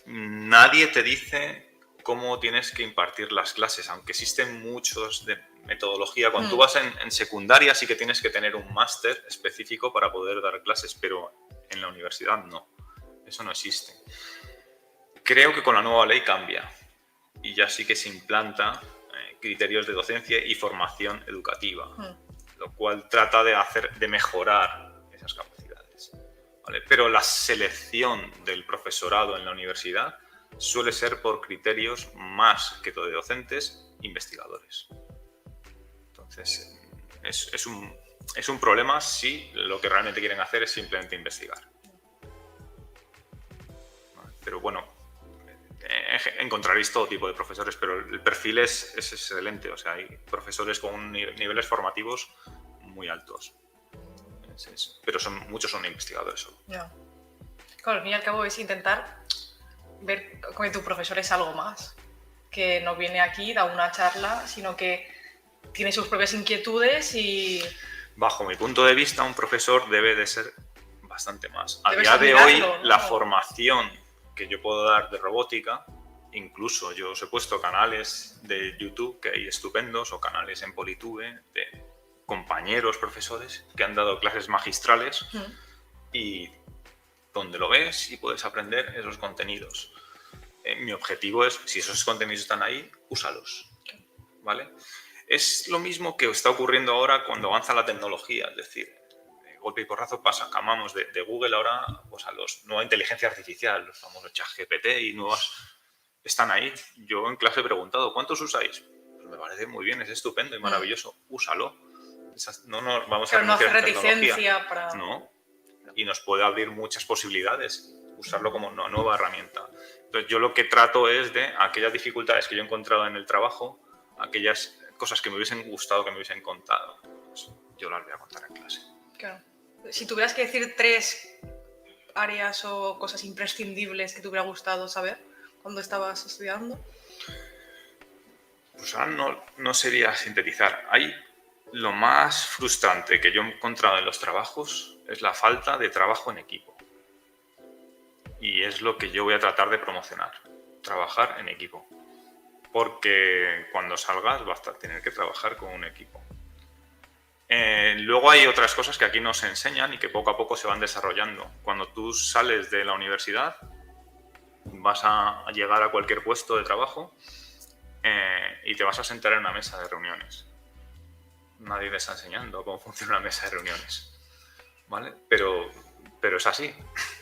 nadie te dice cómo tienes que impartir las clases, aunque existen muchos de metodología. Cuando tú vas en secundaria sí que tienes que tener un máster específico para poder dar clases, pero en la universidad no, eso no existe. Creo que con la nueva ley cambia y ya sí que se implanta criterios de docencia y formación educativa, lo cual trata de mejorar esas capacidades, ¿vale? Pero la selección del profesorado en la universidad suele ser por criterios más que de docentes, investigadores. Entonces, es un problema si lo que realmente quieren hacer es simplemente investigar. Pero bueno, encontraréis todo tipo de profesores, pero el perfil es excelente. O sea, hay profesores con niveles formativos muy altos. Pero muchos son investigadores solo. Yeah. Claro, al fin y al cabo es intentar ver que tu profesor es algo más, que no viene aquí, da una charla, sino que tiene sus propias inquietudes y... Bajo mi punto de vista, un profesor debe de ser bastante más. A día de hoy, ¿no? La formación que yo puedo dar de robótica, incluso yo os he puesto canales de YouTube que hay estupendos o canales en Politube de compañeros profesores que han dado clases magistrales y donde lo ves y puedes aprender esos contenidos. Mi objetivo es, si esos contenidos están ahí, úsalos, ¿vale? Es lo mismo que está ocurriendo ahora cuando avanza la tecnología, es decir, de golpe y porrazo camamos de Google ahora pues a nueva inteligencia artificial, los famosos ChatGPT y nuevas están ahí. Yo en clase he preguntado, ¿cuántos usáis? Pues me parece muy bien, es estupendo y maravilloso, úsalo. No nos vamos a renunciar a tecnología para... No, y nos puede abrir muchas posibilidades, usarlo como una nueva herramienta. Entonces yo lo que trato es de aquellas dificultades que yo he encontrado en el trabajo, aquellas cosas que me hubiesen gustado, que me hubiesen contado, pues yo las voy a contar en clase. Claro. Si tuvieras que decir 3 áreas o cosas imprescindibles que te hubiera gustado saber cuando estabas estudiando? Pues ahora no sería sintetizar. Lo más frustrante que yo he encontrado en los trabajos es la falta de trabajo en equipo. Y es lo que yo voy a tratar de promocionar. Trabajar en equipo. Porque cuando salgas vas a tener que trabajar con un equipo. Luego hay otras cosas que aquí nos enseñan y que poco a poco se van desarrollando. Cuando tú sales de la universidad, vas a llegar a cualquier puesto de trabajo y te vas a sentar en una mesa de reuniones. Nadie te está enseñando cómo funciona una mesa de reuniones, ¿vale? Pero es así.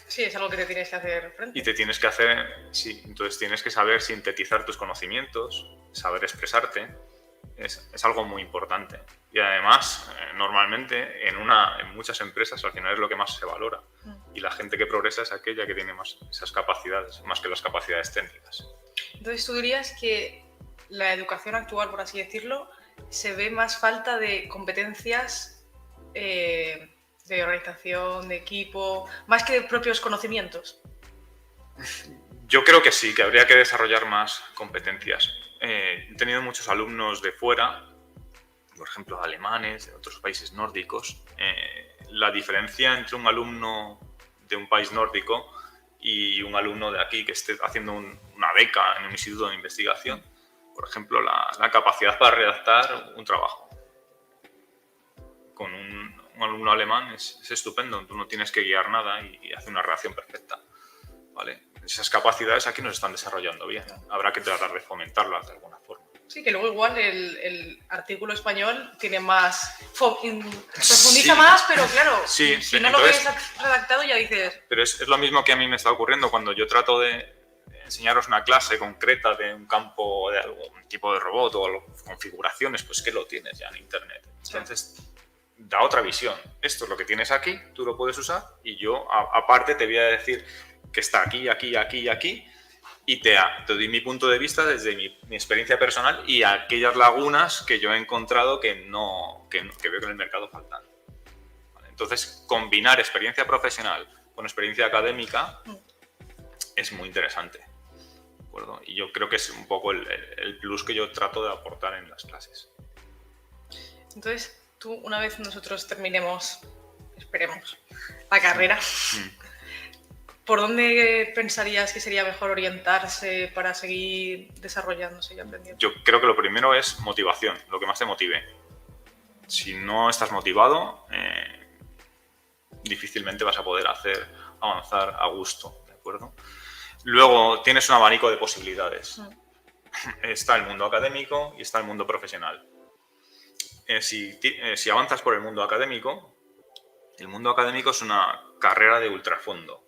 Sí, es algo que te tienes que hacer frente. Y te tienes que hacer, sí, entonces tienes que saber sintetizar tus conocimientos, saber expresarte, es algo muy importante. Y además, normalmente en muchas empresas al final es lo que más se valora. Y la gente que progresa es aquella que tiene más esas capacidades, más que las capacidades técnicas. Entonces, ¿tú dirías que la educación actual, por así decirlo, se ve más falta de competencias de organización, de equipo, más que de propios conocimientos? Yo creo que sí, que habría que desarrollar más competencias. He tenido muchos alumnos de fuera, por ejemplo, alemanes, de otros países nórdicos. La diferencia entre un alumno de un país nórdico y un alumno de aquí que esté haciendo una beca en un instituto de investigación, por ejemplo, la capacidad para redactar un trabajo. Con un alumno alemán es estupendo, tú no tienes que guiar nada y hace una redacción perfecta, ¿vale? Esas capacidades aquí nos están desarrollando bien. Habrá que tratar de fomentarlas de alguna forma. Sí, que luego igual el artículo español tiene más... profundiza más, pero claro, sí, si no entonces, lo ves redactado ya dices... Pero es lo mismo que a mí me está ocurriendo cuando yo trato de enseñaros una clase concreta de un campo de algún tipo de robot o configuraciones, pues que lo tienes ya en internet. Entonces, da otra visión. Esto es lo que tienes aquí, tú lo puedes usar y yo aparte te voy a decir que está aquí, aquí, aquí y aquí y te doy mi punto de vista desde mi experiencia personal y aquellas lagunas que yo he encontrado que veo que en el mercado faltan. ¿Vale? Entonces, combinar experiencia profesional con experiencia académica es muy interesante. ¿De acuerdo? Y yo creo que es un poco el plus que yo trato de aportar en las clases. Entonces, tú, una vez nosotros terminemos, esperemos, la carrera, ¿por dónde pensarías que sería mejor orientarse para seguir desarrollándose y aprendiendo? Yo creo que lo primero es motivación, lo que más te motive. Si no estás motivado, difícilmente vas a poder avanzar a gusto, ¿de acuerdo? Luego tienes un abanico de posibilidades. Está el mundo académico y está el mundo profesional. Si avanzas por el mundo académico es una carrera de ultrafondo.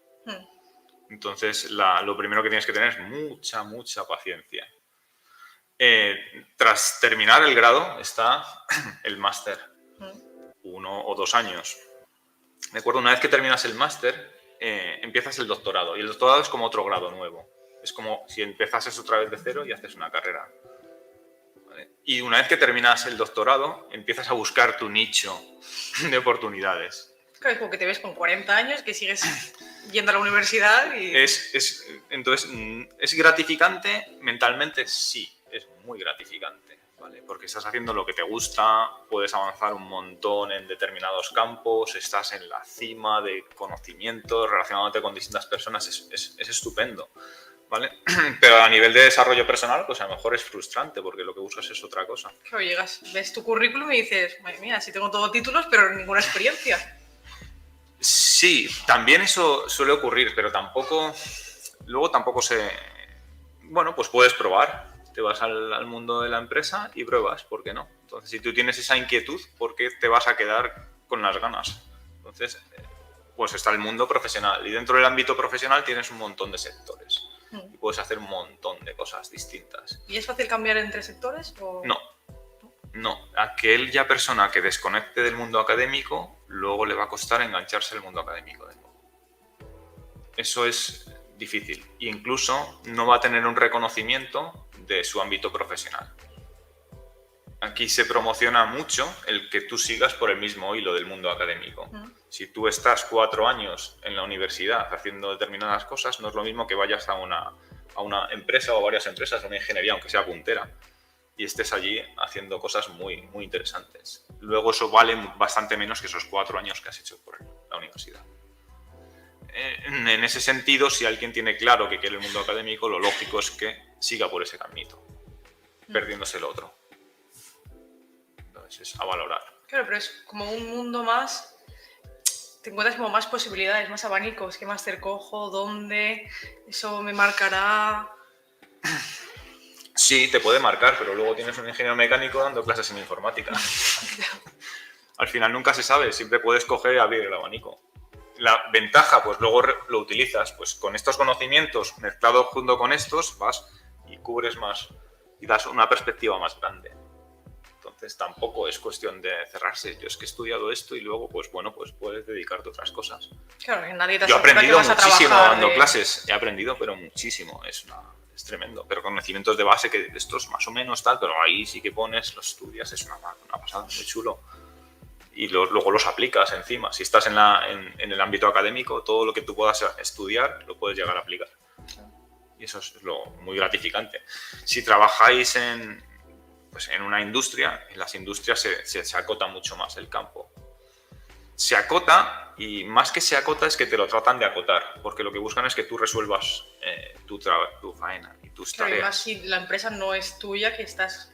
Entonces, lo primero que tienes que tener es mucha paciencia. Tras terminar el grado está el máster, 1 o 2 años. ¿De acuerdo? Una vez que terminas el máster, empiezas el doctorado. Y el doctorado es como otro grado nuevo. Es como si empezases otra vez de cero y haces una carrera. ¿Vale? Y una vez que terminas el doctorado, empiezas a buscar tu nicho de oportunidades. Claro, es como que te ves con 40 años, que sigues yendo a la universidad y... Entonces, ¿es gratificante? Mentalmente sí, es muy gratificante, ¿vale? Porque estás haciendo lo que te gusta, puedes avanzar un montón en determinados campos, estás en la cima de conocimientos, relacionándote con distintas personas, es estupendo, ¿vale? Pero a nivel de desarrollo personal, pues a lo mejor es frustrante porque lo que buscas es otra cosa. Claro, llegas, ves tu currículum y dices, madre mía, sí tengo todos títulos, pero ninguna experiencia. Sí, también eso suele ocurrir, pero luego tampoco bueno, pues puedes probar. Te vas al mundo de la empresa y pruebas, ¿por qué no? Entonces, si tú tienes esa inquietud, ¿por qué te vas a quedar con las ganas? Entonces, pues está el mundo profesional y dentro del ámbito profesional tienes un montón de sectores y puedes hacer un montón de cosas distintas. ¿Y es fácil cambiar entre sectores? O... No, aquella persona que desconecte del mundo académico, luego le va a costar engancharse al mundo académico de nuevo. Eso es difícil e incluso no va a tener un reconocimiento de su ámbito profesional. Aquí se promociona mucho el que tú sigas por el mismo hilo del mundo académico. Si tú estás 4 años en la universidad haciendo determinadas cosas, no es lo mismo que vayas a una empresa o a varias empresas, a una ingeniería, aunque sea puntera, y estés allí haciendo cosas muy, muy interesantes. Luego eso vale bastante menos que esos 4 años que has hecho por la universidad. En ese sentido, si alguien tiene claro que quiere el mundo académico, lo lógico es que siga por ese caminito, perdiéndose el otro. Entonces es a valorar. Claro, pero es como un mundo más, te encuentras como más posibilidades, más abanicos, qué máster cojo, dónde, eso me marcará. Sí, te puede marcar, pero luego tienes un ingeniero mecánico dando clases en informática. Al final nunca se sabe, siempre puedes coger y abrir el abanico. La ventaja, pues luego lo utilizas, pues con estos conocimientos mezclados junto con estos, vas y cubres más y das una perspectiva más grande. Entonces tampoco es cuestión de cerrarse. Yo es que he estudiado esto y luego, pues bueno, pues puedes dedicarte a otras cosas. Claro, nadie te Yo he aprendido muchísimo dando de... clases. He aprendido, pero muchísimo. Es tremendo. Pero conocimientos de base que de estos más o menos tal, pero ahí sí que pones, los estudias, es una pasada, muy chulo. Y luego los aplicas encima. Si estás en el ámbito académico, todo lo que tú puedas estudiar lo puedes llegar a aplicar. Y eso es lo muy gratificante. Si trabajáis en una industria, en las industrias se acota mucho más el campo. Se acota, y más que se acota es que te lo tratan de acotar, porque lo que buscan es que tú resuelvas tu faena y tus tareas. Y más si la empresa no es tuya, que estás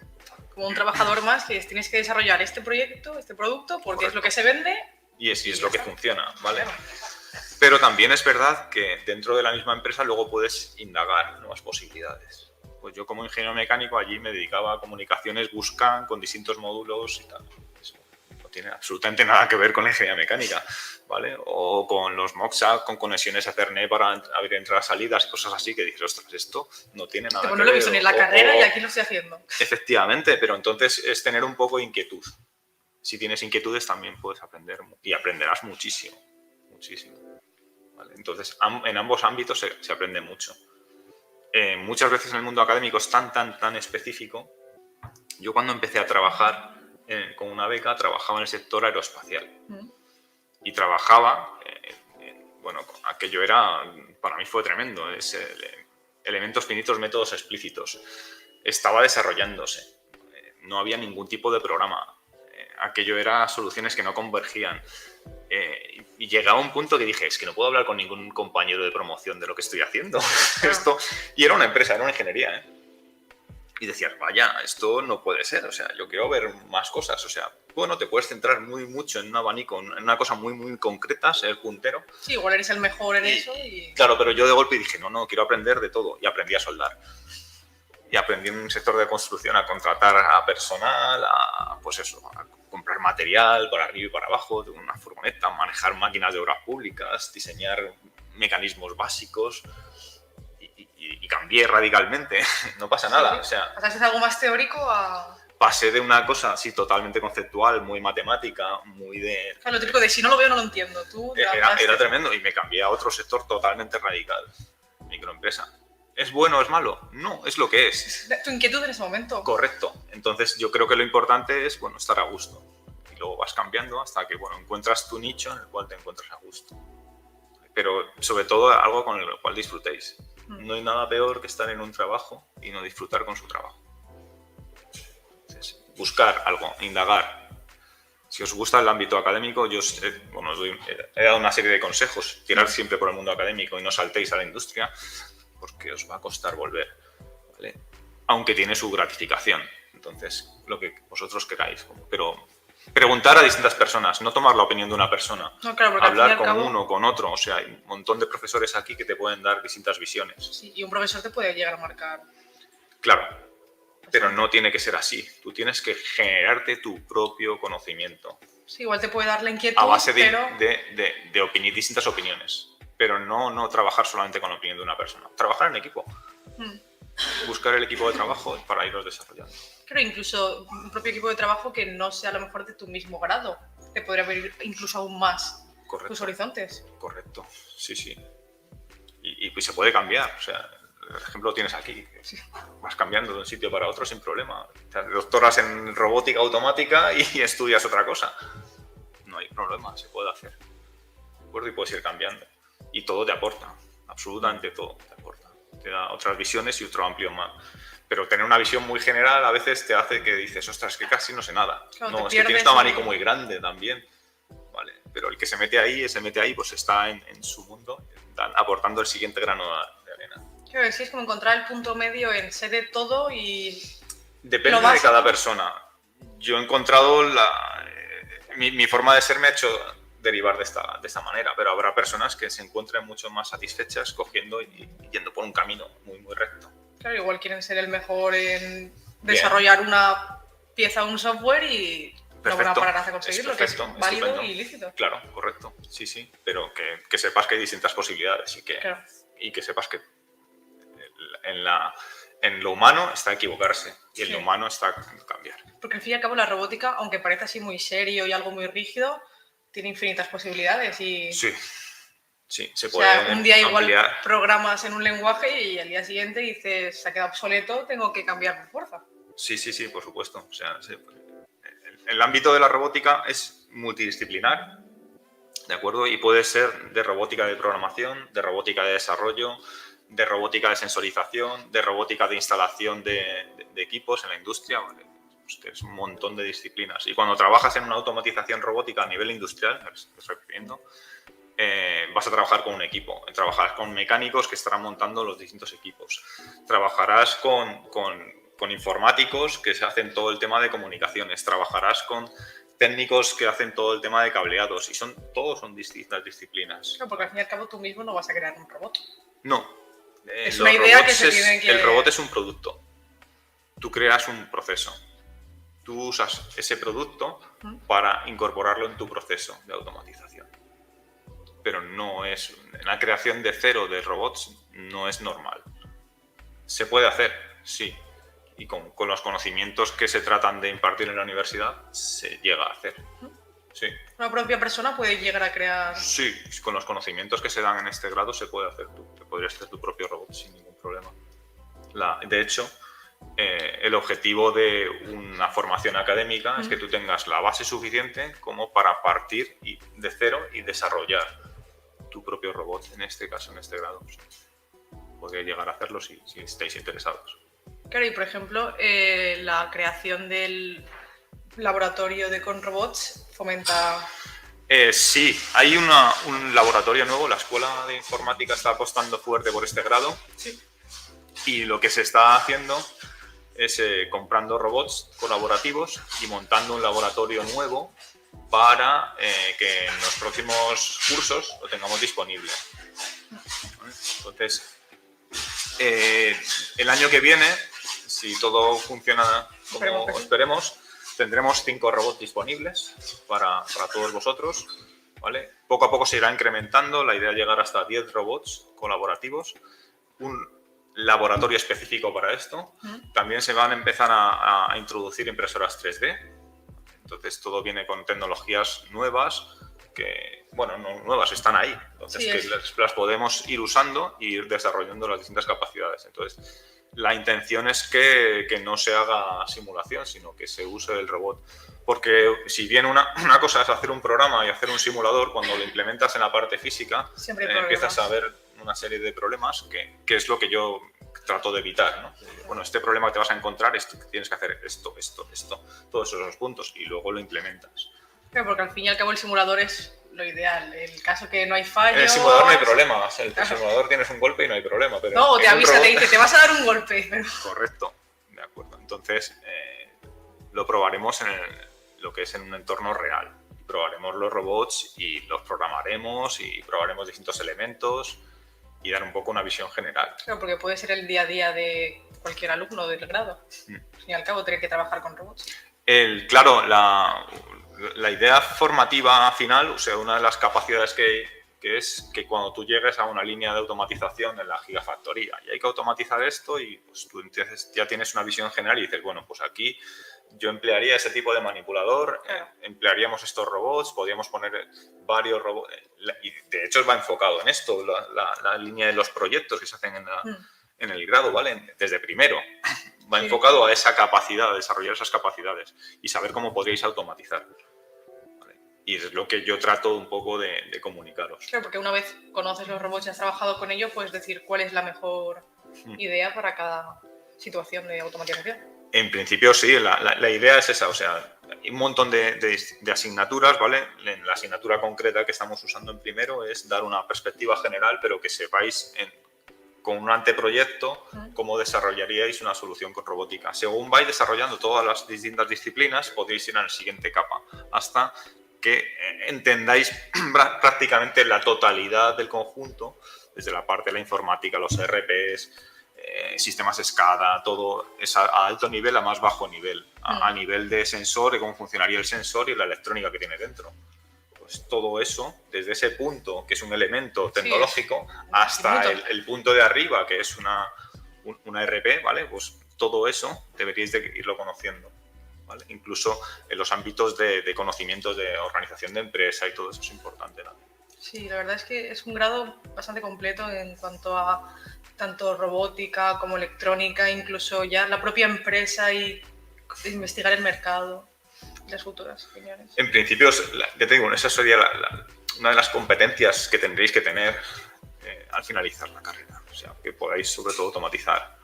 como un trabajador más, que tienes que desarrollar este proyecto, este producto, porque Correcto. Es lo que se vende. Y es lo que funciona, ¿vale? Pero también es verdad que dentro de la misma empresa luego puedes indagar nuevas posibilidades. Pues yo como ingeniero mecánico allí me dedicaba a comunicaciones Buscan con distintos módulos y tal. Eso no tiene absolutamente nada que ver con la ingeniería mecánica, ¿vale? O con los MOXA, con conexiones Ethernet para abrir entradas, salidas, cosas así que dices, ostras, esto no tiene nada que ver. No lo he visto ni en la carrera y aquí lo estoy haciendo. Efectivamente, pero entonces es tener un poco de inquietud. Si tienes inquietudes también puedes aprender y aprenderás muchísimo, muchísimo. ¿Vale? Entonces en ambos ámbitos se aprende mucho. Muchas veces en el mundo académico es tan específico. Yo cuando empecé a trabajar con una beca, trabajaba en el sector aeroespacial. Y trabajaba, aquello para mí fue tremendo, es elementos finitos, métodos explícitos. Estaba desarrollándose, no había ningún tipo de programa. Aquello era soluciones que no convergían. Y llegaba un punto que dije, es que no puedo hablar con ningún compañero de promoción de lo que estoy haciendo. Y era una empresa, era una ingeniería, Y decías, vaya, esto no puede ser, o sea, yo quiero ver más cosas, o sea, bueno, te puedes centrar mucho en un abanico, en una cosa muy concreta, ser puntero. Sí, igual eres el mejor en eso. Claro, pero yo de golpe dije, no, quiero aprender de todo, y aprendí a soldar. Y aprendí en un sector de construcción a contratar a personal, a comprar material para arriba y para abajo de una furgoneta, manejar máquinas de obras públicas, diseñar mecanismos básicos y cambié radicalmente. No pasa nada. O sea, ¿pasaste de algo más teórico a...? Pasé de una cosa así totalmente conceptual, muy matemática, muy de... Claro, lo típico de si no lo veo no lo entiendo. Era tremendo y me cambié a otro sector totalmente radical, microempresa. ¿Es bueno o es malo? No, es lo que es. Tu inquietud en ese momento. Correcto. Entonces yo creo que lo importante es, estar a gusto. Y luego vas cambiando hasta que, encuentras tu nicho en el cual te encuentras a gusto. Pero sobre todo algo con el cual disfrutéis. No hay nada peor que estar en un trabajo y no disfrutar con su trabajo. Entonces, buscar algo, indagar. Si os gusta el ámbito académico, yo he dado una serie de consejos. Tirar siempre por el mundo académico y no saltéis a la industria, porque os va a costar volver, ¿vale? Aunque tiene su gratificación. Entonces, lo que vosotros queráis. Pero preguntar a distintas personas, no tomar la opinión de una persona. No, claro, hablar con uno, con otro. O sea, hay un montón de profesores aquí que te pueden dar distintas visiones. Sí, y un profesor te puede llegar a marcar. Claro, pero no tiene que ser así. Tú tienes que generarte tu propio conocimiento. Sí, igual te puede dar la inquietud, a base de distintas opiniones. Pero no trabajar solamente con la opinión de una persona. Trabajar en equipo. Buscar el equipo de trabajo para irlos desarrollando. Claro, incluso un propio equipo de trabajo que no sea a lo mejor de tu mismo grado. Te podría abrir incluso aún más tus horizontes. Correcto, sí. Y pues se puede cambiar. O sea, el ejemplo lo tienes aquí. Vas cambiando de un sitio para otro sin problema. Te doctoras en robótica automática y estudias otra cosa. No hay problema, se puede hacer. ¿De acuerdo? Y puedes ir cambiando. Y todo te aporta, absolutamente todo te aporta. Te da otras visiones y otro amplio más. Pero tener una visión muy general a veces te hace que dices, ostras, que casi no sé nada. Claro, no, es que tienes un abanico muy grande también. Vale. Pero el que se mete ahí, pues está en su mundo, aportando el siguiente grano de arena. Creo que sí, es como encontrar el punto medio en sé de todo y... Depende de cada persona. Yo he encontrado mi forma de ser me ha hecho derivar de esta manera, pero habrá personas que se encuentren mucho más satisfechas cogiendo y yendo por un camino muy, muy recto. Claro, igual quieren ser el mejor en desarrollar una pieza o un software y no van a parar hasta conseguirlo, que es válido estupendo. Y lícito. Claro, correcto, sí, pero que sepas que hay distintas posibilidades y que sepas que en lo humano está equivocarse y en lo humano está cambiar. Porque al fin y al cabo la robótica, aunque parezca así muy serio y algo muy rígido, tiene infinitas posibilidades y... Sí, se puede ampliar. O sea, un día igual programas en un lenguaje y al día siguiente dices, se ha quedado obsoleto, tengo que cambiar por fuerza. Sí, por supuesto. O sea, el ámbito de la robótica es multidisciplinar, ¿de acuerdo? Y puede ser de robótica de programación, de robótica de desarrollo, de robótica de sensorización, de robótica de instalación de equipos en la industria, ¿vale? Es un montón de disciplinas. Y cuando trabajas en una automatización robótica a nivel industrial, vas a trabajar con un equipo, trabajarás con mecánicos que estarán montando los distintos equipos, trabajarás con informáticos que se hacen todo el tema de comunicaciones, trabajarás con técnicos que hacen todo el tema de cableados y todos son distintas disciplinas. No, porque al fin y al cabo tú mismo no vas a crear un robot. No. Es una idea que se tiene que... El robot es un producto. Tú creas un proceso. Tú usas ese producto para incorporarlo en tu proceso de automatización. Pero no es... La creación de cero de robots no es normal. Se puede hacer, sí. Y con los conocimientos que se tratan de impartir en la universidad, se llega a hacer. Sí. ¿Una propia persona puede llegar a crear...? Sí, con los conocimientos que se dan en este grado se puede hacer te podrías hacer tu propio robot sin ningún problema. De hecho, el objetivo de una formación académica es que tú tengas la base suficiente como para partir de cero y desarrollar tu propio robot, en este caso, en este grado. Podría llegar a hacerlo si estáis interesados. Claro, y por ejemplo, la creación del laboratorio de Conrobots fomenta... Sí, hay un laboratorio nuevo, la Escuela de Informática está apostando fuerte por este grado. Sí. Y lo que se está haciendo es comprando robots colaborativos y montando un laboratorio nuevo para que en los próximos cursos lo tengamos disponible. Entonces, el año que viene, si todo funciona como esperemos, tendremos 5 robots disponibles para todos vosotros, ¿vale? Poco a poco se irá incrementando, la idea es llegar hasta 10 robots colaborativos, un laboratorio específico para esto. También se van a empezar a introducir impresoras 3D, entonces todo viene con tecnologías nuevas que, bueno, no nuevas, están ahí, entonces sí, que las podemos ir usando e ir desarrollando las distintas capacidades. Entonces, la intención es que no se haga simulación, sino que se use el robot. Porque si bien una cosa es hacer un programa y hacer un simulador, cuando lo implementas en la parte física, empiezas a ver una serie de problemas que es lo que yo trato de evitar, ¿no? Bueno, este problema que te vas a encontrar es que tienes que hacer esto, todos esos puntos y luego lo implementas. Claro, porque al fin y al cabo el simulador es lo ideal. El caso que no hay fallos... En el simulador no hay problema. En el simulador tienes un golpe y no hay problema. Pero no, te avisa, te dice, te vas a dar un golpe. Pero... Correcto, de acuerdo. Entonces, lo probaremos en lo que es en un entorno real. Probaremos los robots y los programaremos y probaremos distintos elementos y dar un poco una visión general. Claro, porque puede ser el día a día de cualquier alumno del grado. Al fin y al cabo, tener que trabajar con robots. Claro, la idea formativa final, o sea, una de las capacidades que es que cuando tú llegues a una línea de automatización en la gigafactoría y hay que automatizar esto y pues tú entonces ya tienes una visión general y dices, bueno, pues aquí yo emplearía ese tipo de manipulador, emplearíamos estos robots, podríamos poner varios robots y de hecho va enfocado en esto, la línea de los proyectos que se hacen en el grado, ¿vale? Desde primero. Va enfocado a esa capacidad, a desarrollar esas capacidades y saber cómo podríais automatizar. ¿Vale? Y es lo que yo trato un poco de comunicaros. Claro, porque una vez conoces los robots y has trabajado con ellos, puedes decir cuál es la mejor idea para cada situación de automatización. En principio sí, la idea es esa, o sea, hay un montón de asignaturas, ¿vale? La asignatura concreta que estamos usando en primero es dar una perspectiva general, pero que sepáis con un anteproyecto cómo desarrollaríais una solución con robótica. Según vais desarrollando todas las distintas disciplinas, podéis ir a la siguiente capa, hasta que entendáis prácticamente la totalidad del conjunto, desde la parte de la informática, los ERPs, sistemas SCADA, todo es a alto nivel a más bajo nivel, a nivel de sensor, de cómo funcionaría el sensor y la electrónica que tiene dentro. Pues todo eso, desde ese punto, que es un elemento tecnológico, hasta el punto de arriba, que es una ERP, ¿vale? Pues todo eso deberíais de irlo conociendo, ¿vale? Incluso en los ámbitos de conocimientos de organización de empresa y todo eso es importante también. Sí, la verdad es que es un grado bastante completo en cuanto a tanto robótica como electrónica, incluso ya la propia empresa y investigar el mercado. Las futuras opiniones. En principio, ya te digo, esa sería una de las competencias que tendréis que tener al finalizar la carrera. O sea, que podáis sobre todo automatizar.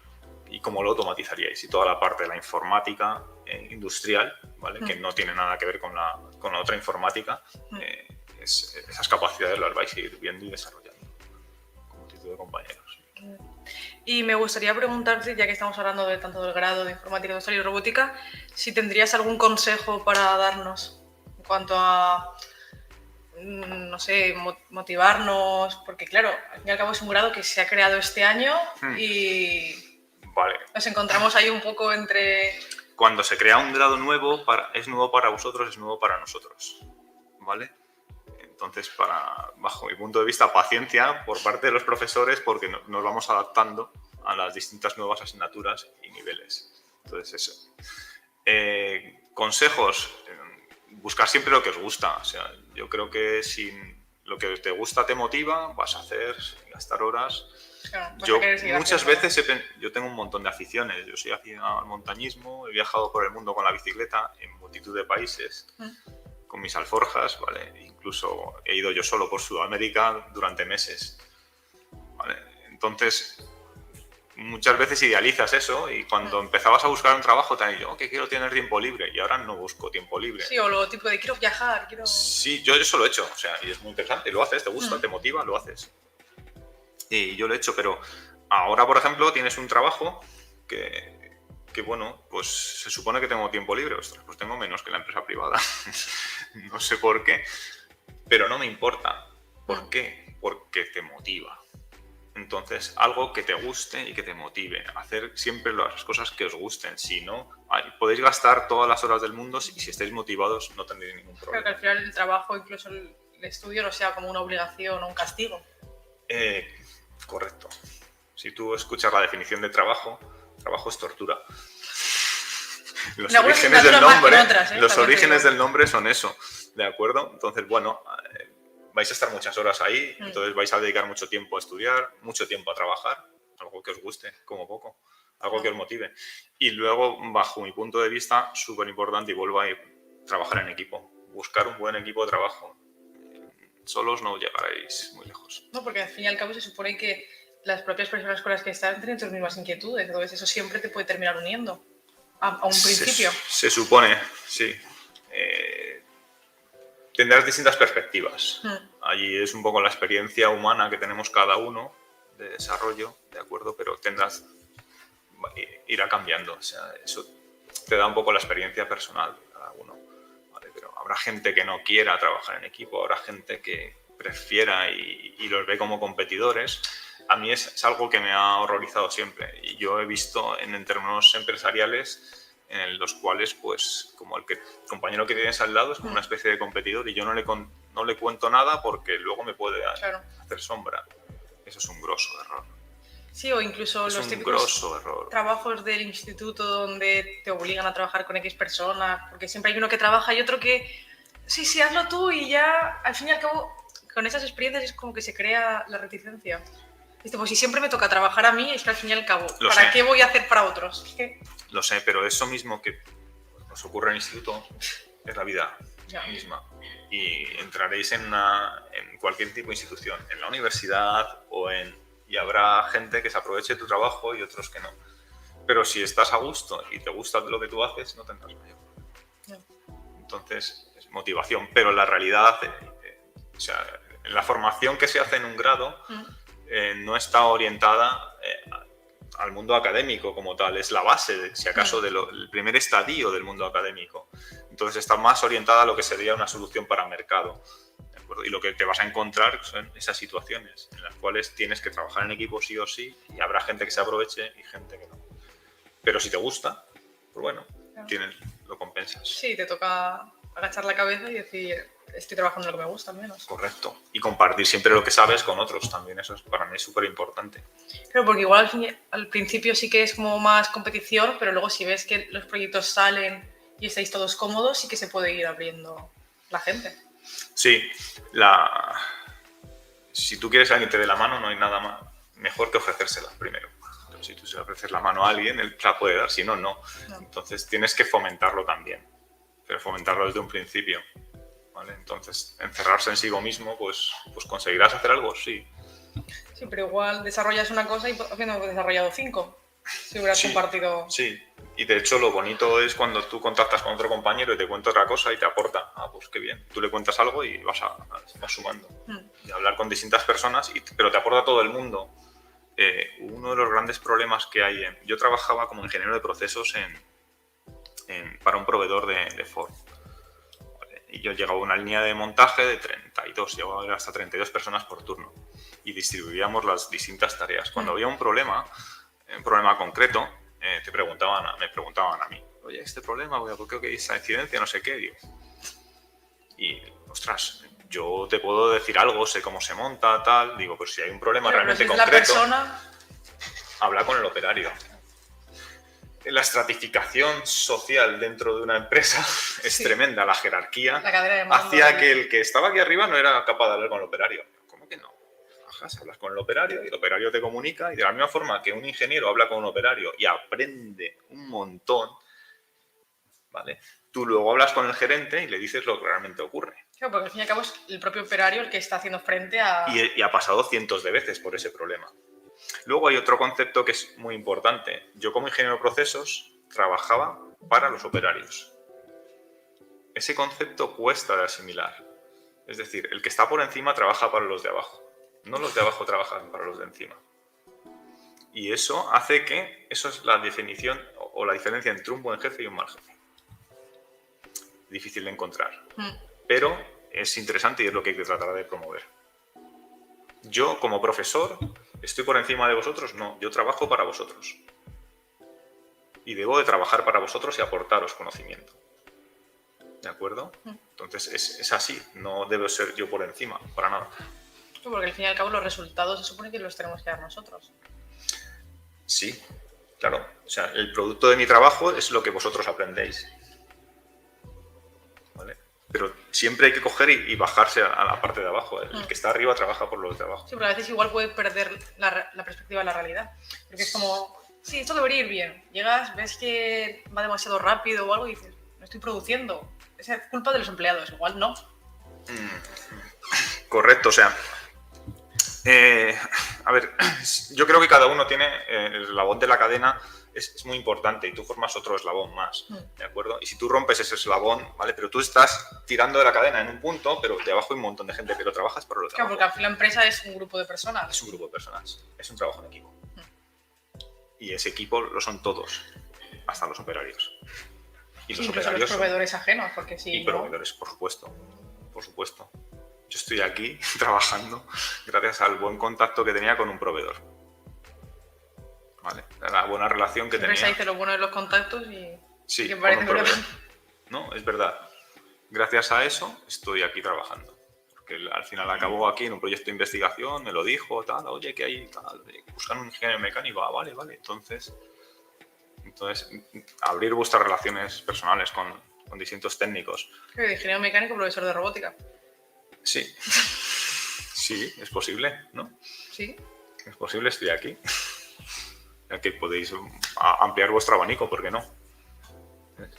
¿Y cómo lo automatizaríais? Y toda la parte de la informática industrial, ¿vale? Que no tiene nada que ver con la otra informática, esas capacidades las vais a ir viendo y desarrollando con multitud de compañeros. Y me gustaría preguntarte, ya que estamos hablando de tanto del grado de informática industrial y robótica, si tendrías algún consejo para darnos en cuanto a, no sé, motivarnos, porque claro, al fin y al cabo es un grado que se ha creado este año y nos encontramos ahí un poco entre... Cuando se crea un grado nuevo, es nuevo para vosotros, es nuevo para nosotros, ¿vale? Entonces, bajo mi punto de vista, paciencia por parte de los profesores porque nos vamos adaptando a las distintas nuevas asignaturas y niveles. Entonces, eso. Consejos, buscar siempre lo que os gusta. O sea, yo creo que si lo que te gusta te motiva, vas a hacer, gastar horas. Claro, yo muchas veces yo tengo un montón de aficiones. Yo soy aficionado al montañismo, he viajado por el mundo con la bicicleta en multitud de países. Con mis alforjas, ¿vale? Incluso he ido yo solo por Sudamérica durante meses, ¿vale? Entonces, muchas veces idealizas eso y cuando empezabas a buscar un trabajo te han dicho, que quiero tener tiempo libre y ahora no busco tiempo libre. Sí, o lo tipo de quiero viajar, quiero... Sí, yo eso lo he hecho, o sea, y es muy interesante, lo haces, te gusta, te motiva, lo haces. Y yo lo he hecho, pero ahora, por ejemplo, tienes un trabajo que bueno, pues se supone que tengo tiempo libre. Ostras, pues tengo menos que la empresa privada. No sé por qué, pero no me importa. ¿Por qué? Porque te motiva. Entonces, algo que te guste y que te motive. Hacer siempre las cosas que os gusten. Si no, podéis gastar todas las horas del mundo y si estáis motivados no tendréis ningún problema. Creo que al final el trabajo, incluso el estudio, no sea como una obligación o un castigo. Correcto. Si tú escuchas la definición de trabajo es tortura. Los orígenes del nombre, orígenes del nombre son eso, ¿de acuerdo? Entonces, bueno, vais a estar muchas horas ahí, entonces vais a dedicar mucho tiempo a estudiar, mucho tiempo a trabajar, algo que os guste, como poco, algo que os motive. Y luego, bajo mi punto de vista, súper importante, y vuelvo a trabajar en equipo, buscar un buen equipo de trabajo. Solos no llegaréis muy lejos. No, porque al fin y al cabo se supone que las propias personas con las que están tienen tus mismas inquietudes, entonces eso siempre te puede terminar uniendo a un principio. Se supone, sí. Tendrás distintas perspectivas. Allí es un poco la experiencia humana que tenemos cada uno de desarrollo, ¿de acuerdo? Pero irá cambiando. O sea, eso te da un poco la experiencia personal de cada uno. ¿Vale? Pero habrá gente que no quiera trabajar en equipo, habrá gente que prefiera y los ve como competidores. A mí es algo que me ha horrorizado siempre y yo he visto en entornos empresariales en los cuales, pues, como el compañero que tienes al lado es como una especie de competidor y yo no le cuento nada porque luego me puede hacer sombra. Eso es un grosso error. Sí, o incluso los típicos trabajos del instituto donde te obligan a trabajar con X personas, porque siempre hay uno que trabaja y otro que, sí, hazlo tú y ya, al fin y al cabo, con esas experiencias es como que se crea la reticencia. Pues si siempre me toca trabajar a mí, es que al fin y al cabo, Lo ¿para sé. qué voy a hacer para otros? Es que... Lo sé, pero eso mismo que os ocurre en el instituto es la vida Ya. misma. Y entraréis en cualquier tipo de institución, en la universidad y habrá gente que se aproveche de tu trabajo y otros que no. Pero si estás a gusto y te gusta lo que tú haces, no tendrás mayor problema. Ya. Entonces, es motivación. Pero la realidad, o sea, la formación que se hace en un grado no está orientada al mundo académico como tal. Es la base, si acaso, del primer estadio del mundo académico. Entonces, está más orientada a lo que sería una solución para mercado. ¿De acuerdo? Y lo que te vas a encontrar son esas situaciones en las cuales tienes que trabajar en equipo sí o sí y habrá gente que se aproveche y gente que no. Pero si te gusta, pues bueno, lo compensas. Sí, te toca agachar la cabeza y decir, estoy trabajando en lo que me gusta al menos. Correcto. Y compartir siempre lo que sabes con otros también. Eso para mí es súper importante. Claro, porque igual al principio sí que es como más competición, pero luego si ves que los proyectos salen y estáis todos cómodos, sí que se puede ir abriendo la gente. Sí. Si tú quieres que alguien te dé la mano, no hay nada más mejor que ofrecérsela primero. Si tú se ofreces la mano a alguien, él te la puede dar, si no, no. Entonces tienes que fomentarlo también, pero fomentarlo desde un principio, ¿vale? Entonces, encerrarse en sí mismo, pues conseguirás hacer algo, sí. Sí, pero igual desarrollas una cosa y habiendo desarrollado 5, si hubieras compartido... Sí, y de hecho lo bonito es cuando tú contactas con otro compañero y te cuenta otra cosa y te aporta. Ah, pues qué bien. Tú le cuentas algo y vas sumando. Y hablar con distintas personas, pero te aporta todo el mundo. Uno de los grandes problemas que hay yo trabajaba como ingeniero de procesos para un proveedor de Ford, ¿vale? Y yo llegaba a una línea de montaje de 32, llegaba a haber hasta 32 personas por turno y distribuíamos las distintas tareas. Cuando había un problema concreto, me preguntaban a mí, oye, este problema, ¿por qué hay esta incidencia? No sé qué, digo. Y, ostras, yo te puedo decir algo, sé cómo se monta, tal. Digo, pues si hay un problema realmente concreto, la persona... habla con el operario. La estratificación social dentro de una empresa es tremenda. La jerarquía hacía que el que estaba aquí arriba no era capaz de hablar con el operario. ¿Cómo que no? Hablas con el operario y el operario te comunica, y de la misma forma que un ingeniero habla con un operario y aprende un montón, ¿vale? Tú luego hablas con el gerente y le dices lo que realmente ocurre. Claro, porque al fin y al cabo es el propio operario el que está haciendo frente a... Y ha pasado cientos de veces por ese problema. Luego hay otro concepto que es muy importante. Yo como ingeniero de procesos trabajaba para los operarios. Ese concepto cuesta de asimilar. Es decir, el que está por encima trabaja para los de abajo. No los de abajo trabajan para los de encima. Y eso hace que... Eso es la definición o la diferencia entre un buen jefe y un mal jefe. Difícil de encontrar. Pero es interesante y es lo que hay que tratar de promover. Yo, como profesor, ¿estoy por encima de vosotros? No, yo trabajo para vosotros. Y debo de trabajar para vosotros y aportaros conocimiento. ¿De acuerdo? Entonces, es así. No debo ser yo por encima, para nada. Porque al fin y al cabo los resultados se supone que los tenemos que dar nosotros. Sí, claro. O sea, el producto de mi trabajo es lo que vosotros aprendéis. ¿Vale? Pero siempre hay que coger y bajarse a la parte de abajo. El que está arriba trabaja por los de abajo. Sí, pero a veces igual puede perder la perspectiva de la realidad. Porque es como, sí, esto debería ir bien. Llegas, ves que va demasiado rápido o algo y dices, no estoy produciendo. Es culpa de los empleados, igual no. Correcto, o sea... a ver, yo creo que cada uno tiene el eslabón de la cadena. Es muy importante y tú formas otro eslabón más, ¿de acuerdo? Y si tú rompes ese eslabón, ¿vale? Pero tú estás tirando de la cadena en un punto, pero de abajo hay un montón de gente, pero trabajas por lo de abajo. Claro, porque al fin la empresa es un grupo de personas. Es un grupo de personas, es un trabajo en equipo. Y ese equipo lo son todos, hasta los operarios. Y los operarios los proveedores ajenos, porque sí. Y proveedores, por supuesto, por supuesto. Yo estoy aquí trabajando gracias al buen contacto que tenía con un proveedor. ¿Vale? La buena relación que tenía. Siempre se dice lo bueno de los contactos y... Sí, que parece con un proveedor. No, es verdad. Gracias a eso estoy aquí trabajando. Porque al final acabó aquí en un proyecto de investigación, me lo dijo, tal, oye, ¿qué hay? Tal, buscan un ingeniero mecánico, vale. Entonces, abrir vuestras relaciones personales con distintos técnicos. ¿Qué? Ingeniero mecánico, profesor de robótica. Sí. Sí, es posible, ¿no? Sí. Si es posible, estoy aquí. Ya que podéis ampliar vuestro abanico, ¿por qué no?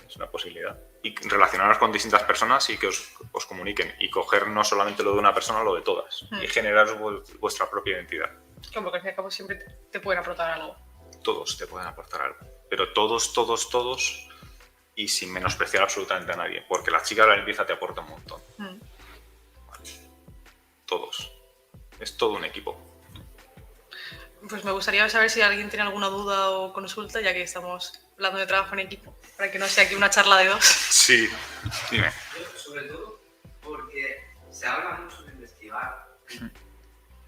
Es una posibilidad. Y relacionaros con distintas personas y que os comuniquen. Y coger no solamente lo de una persona, lo de todas. Y generar vuestra propia identidad. Como que al fin y al cabo siempre te pueden aportar algo. Todos te pueden aportar algo. Pero todos, todos, todos, y sin menospreciar absolutamente a nadie. Porque la chica de la limpieza te aporta un montón. Vale. Todos. Es todo un equipo. Pues me gustaría saber si alguien tiene alguna duda o consulta, ya que estamos hablando de trabajo en equipo, para que no sea aquí una charla de dos. Sí, dime. Yo, sobre todo porque se habla mucho de investigar.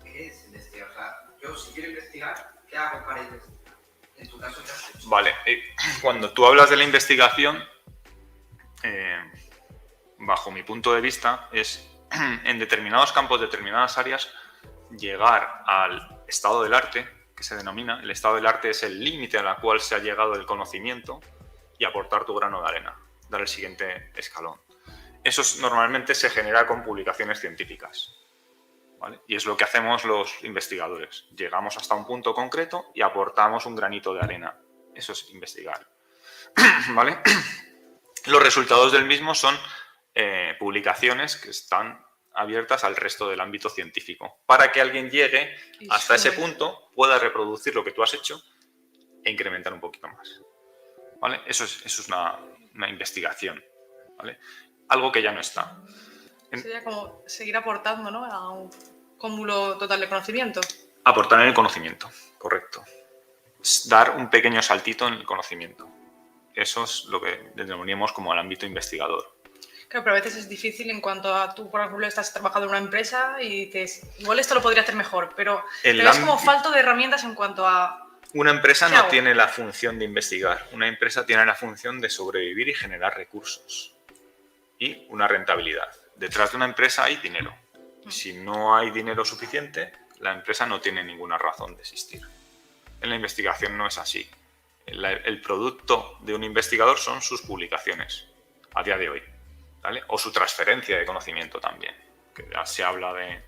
¿Qué es investigar? O sea, yo si quiero investigar, ¿qué hago para investigar? En tu caso, ¿qué has hecho? Vale, cuando tú hablas de la investigación, bajo mi punto de vista, es en determinados campos, determinadas áreas, llegar al estado del arte, que se denomina. El estado del arte es el límite a la cual se ha llegado el conocimiento y aportar tu grano de arena, dar el siguiente escalón. Eso normalmente se genera con publicaciones científicas, ¿vale? Y es lo que hacemos los investigadores. Llegamos hasta un punto concreto y aportamos un granito de arena. Eso es investigar, ¿vale? Los resultados del mismo son publicaciones que están abiertas al resto del ámbito científico, para que alguien llegue hasta ese punto, pueda reproducir lo que tú has hecho e incrementar un poquito más, ¿vale? Eso es una investigación, ¿vale? Algo que ya no está. Sería como seguir aportando, ¿no?, a un cúmulo total de conocimiento. Aportar en el conocimiento, correcto. Es dar un pequeño saltito en el conocimiento. Eso es lo que denominamos como el ámbito investigador. Claro, pero a veces es difícil en cuanto a tú, por ejemplo, estás trabajando en una empresa y dices, igual esto lo podría hacer mejor, pero te ves como falto de herramientas en cuanto a... Una empresa no tiene la función de investigar. Una empresa tiene la función de sobrevivir y generar recursos y una rentabilidad. Detrás de una empresa hay dinero. Y si no hay dinero suficiente, la empresa no tiene ninguna razón de existir. En la investigación no es así. El producto de un investigador son sus publicaciones, a día de hoy, ¿vale? O su transferencia de conocimiento también, que ya se habla de...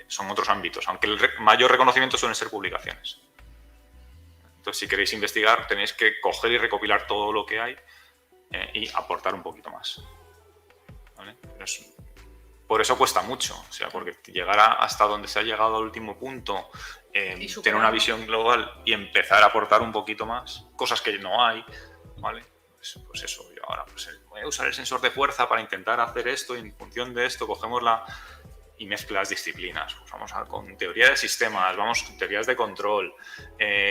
son otros ámbitos, aunque el mayor reconocimiento suelen ser publicaciones. Entonces, si queréis investigar, tenéis que coger y recopilar todo lo que hay y aportar un poquito más, ¿vale? Por eso cuesta mucho, o sea, porque llegar hasta donde se ha llegado al último punto, tener una visión global y empezar a aportar un poquito más, cosas que no hay, ¿vale? Pues eso, yo ahora voy a usar el sensor de fuerza para intentar hacer esto y en función de esto cogemos y mezclas disciplinas. Pues vamos con teoría de sistemas, vamos con teorías de control,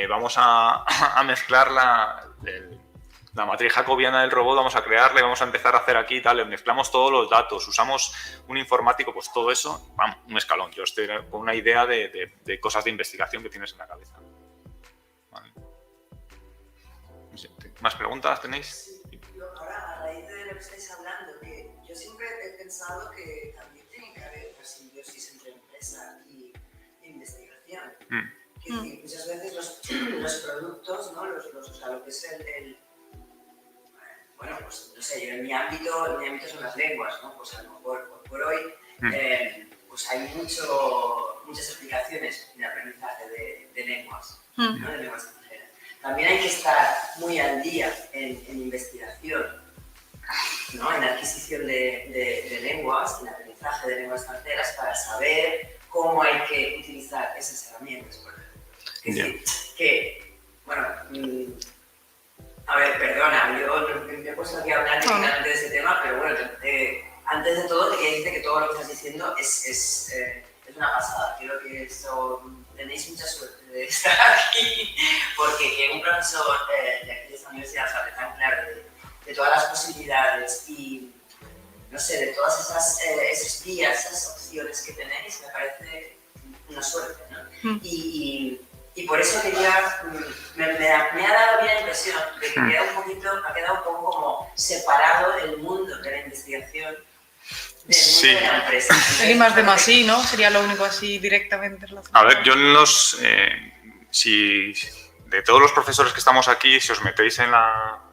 vamos a mezclar la matriz jacobiana del robot, vamos a crearle, vamos a empezar a hacer aquí tal, mezclamos todos los datos, usamos un informático, pues todo eso, vamos, un escalón. Yo estoy con una idea de cosas de investigación que tienes en la cabeza. Vale. ¿Más preguntas tenéis? Ahora, a raíz de lo que estáis hablando, que yo siempre he pensado que también tiene que haber una simbiosis entre empresa y investigación. Que muchas veces los productos, ¿no? O sea, lo que es bueno, pues no sé, yo en mi ámbito son las lenguas, ¿no? Pues a lo mejor por hoy pues hay muchas aplicaciones de aprendizaje de lenguas, ¿no? De lenguas extranjeras. También hay que estar muy al día en investigación, ¿no? En adquisición de lenguas, en aprendizaje de lenguas extranjeras para saber cómo hay que utilizar esas herramientas, por ejemplo. Es decir, que, bueno, a ver, perdona, yo me he puesto aquí a hablar directamente de ese tema, pero bueno, antes de todo te quería decirte que todo lo que estás diciendo es una pasada. Creo que tenéis mucha suerte de estar aquí, porque que un profesor de aquí de esta universidad os hable tan claro de todas las posibilidades y, no sé, de todas esas vías, esas opciones que tenéis, me parece una suerte, ¿no? Y por eso me ha dado bien la impresión de que ha quedado un poco como separado el mundo de la investigación del mundo de la empresa. El I+D+I, ¿no? Sería lo único así directamente relacionado. A ver, yo de todos los profesores que estamos aquí, si os metéis en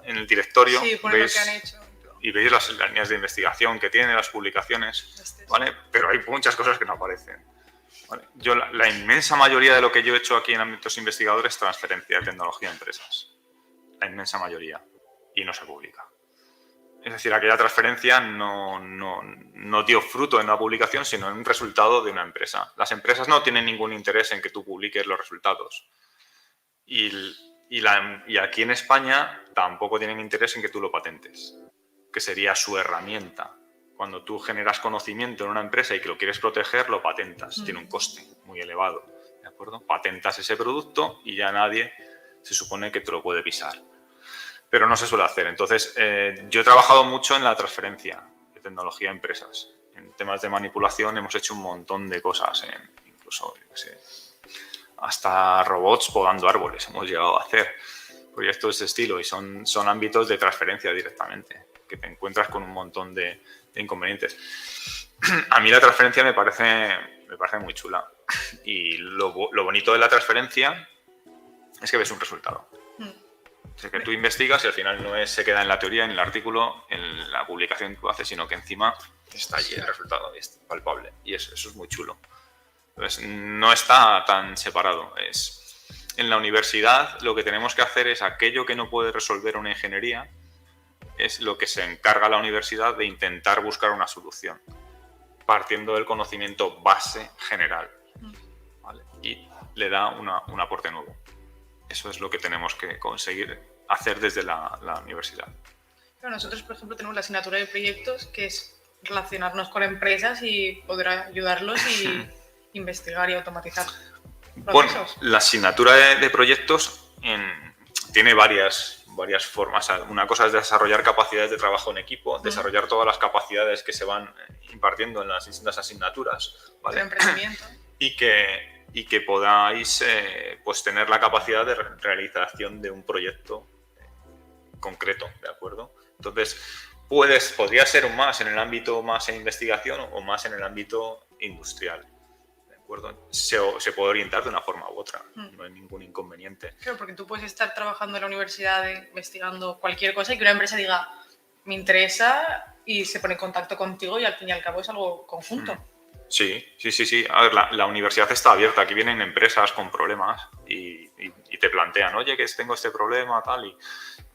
el directorio, sí, veis, lo que han hecho. Y veis las líneas de investigación que tiene, las publicaciones, ¿vale? Pero hay muchas cosas que no aparecen. Vale. Yo la inmensa mayoría de lo que yo he hecho aquí en ámbitos investigadores es transferencia de tecnología a empresas. La inmensa mayoría. Y no se publica. Es decir, aquella transferencia no dio fruto en una publicación, sino en un resultado de una empresa. Las empresas no tienen ningún interés en que tú publiques los resultados. Y aquí en España tampoco tienen interés en que tú lo patentes, que sería su herramienta. Cuando tú generas conocimiento en una empresa y que lo quieres proteger, lo patentas. Tiene un coste muy elevado, ¿de acuerdo? Patentas ese producto y ya nadie se supone que te lo puede pisar. Pero no se suele hacer. Entonces, yo he trabajado mucho en la transferencia de tecnología a empresas. En temas de manipulación hemos hecho un montón de cosas, incluso, yo qué sé, hasta robots podando árboles hemos llegado a hacer. Proyectos de ese estilo y son ámbitos de transferencia directamente, que te encuentras con un montón de inconvenientes. A mí la transferencia me parece muy chula. Y lo bonito de la transferencia es que ves un resultado. O sea, que tú investigas y al final no se queda en la teoría, en el artículo, en la publicación que tú haces, sino que encima está allí el resultado, es palpable. Y eso es muy chulo. Entonces, no está tan separado. En la universidad lo que tenemos que hacer es aquello que no puede resolver una ingeniería, es lo que se encarga la universidad de intentar buscar una solución, partiendo del conocimiento base general, ¿vale? Y le da un aporte nuevo. Eso es lo que tenemos que conseguir hacer desde la universidad. Pero nosotros, por ejemplo, tenemos la asignatura de proyectos, que es relacionarnos con empresas y poder ayudarlos y investigar y automatizar procesos. Bueno, la asignatura de proyectos tiene varias formas. Una cosa es desarrollar capacidades de trabajo en equipo, desarrollar todas las capacidades que se van impartiendo en las distintas asignaturas, ¿vale? El emprendimiento. Y que podáis pues tener la capacidad de realización de un proyecto concreto, ¿de acuerdo? Entonces, podría ser más en el ámbito más de investigación o más en el ámbito industrial. ¿De acuerdo? Se puede orientar de una forma u otra, no hay ningún inconveniente. Claro, porque tú puedes estar trabajando en la universidad investigando cualquier cosa y que una empresa diga, me interesa, y se pone en contacto contigo y al fin y al cabo es algo conjunto. Sí. A ver, la universidad está abierta. Aquí vienen empresas con problemas y te plantean, oye, que tengo este problema, tal. Y,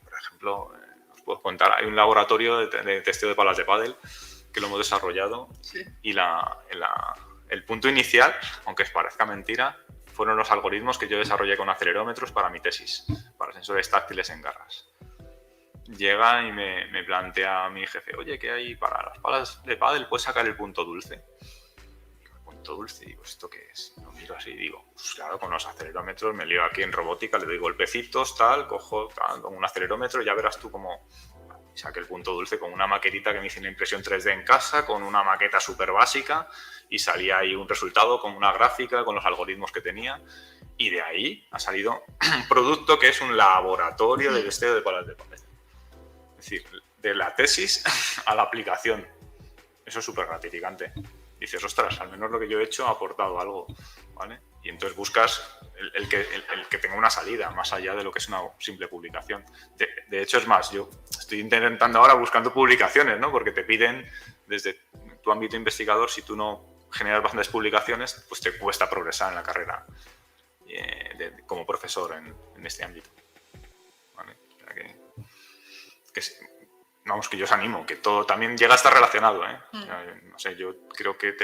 por ejemplo, os puedo contar, hay un laboratorio de testeo de palas de pádel que lo hemos desarrollado. Sí. Y el punto inicial, aunque os parezca mentira, fueron los algoritmos que yo desarrollé con acelerómetros para mi tesis, para sensores táctiles en garras. Llega y me plantea mi jefe, oye, ¿qué hay para las palas de pádel? ¿Puedes sacar el punto dulce? Punto dulce, digo, ¿esto qué es? Lo miro así y digo, pues claro, con los acelerómetros me lío aquí en robótica, le doy golpecitos, tal, cojo con un acelerómetro y ya verás tú cómo saqué el punto dulce con una maquetita que me hice una impresión 3D en casa, con una maqueta súper básica, y salía ahí un resultado con una gráfica, con los algoritmos que tenía, y de ahí ha salido un producto que es un laboratorio de testeo de palas de pádel. Es decir, de la tesis a la aplicación. Eso es súper gratificante. Dices, ostras, al menos lo que yo he hecho ha aportado algo, ¿vale? Y entonces buscas el que tenga una salida, más allá de lo que es una simple publicación. De hecho, es más, yo estoy intentando ahora buscando publicaciones, ¿no? Porque te piden, desde tu ámbito investigador, si tú no generas bastantes publicaciones, pues te cuesta progresar en la carrera como profesor en este ámbito, ¿vale? O sea vamos, que yo os animo, que todo también llega a estar relacionado, ¿eh? O sea, no sé, yo creo que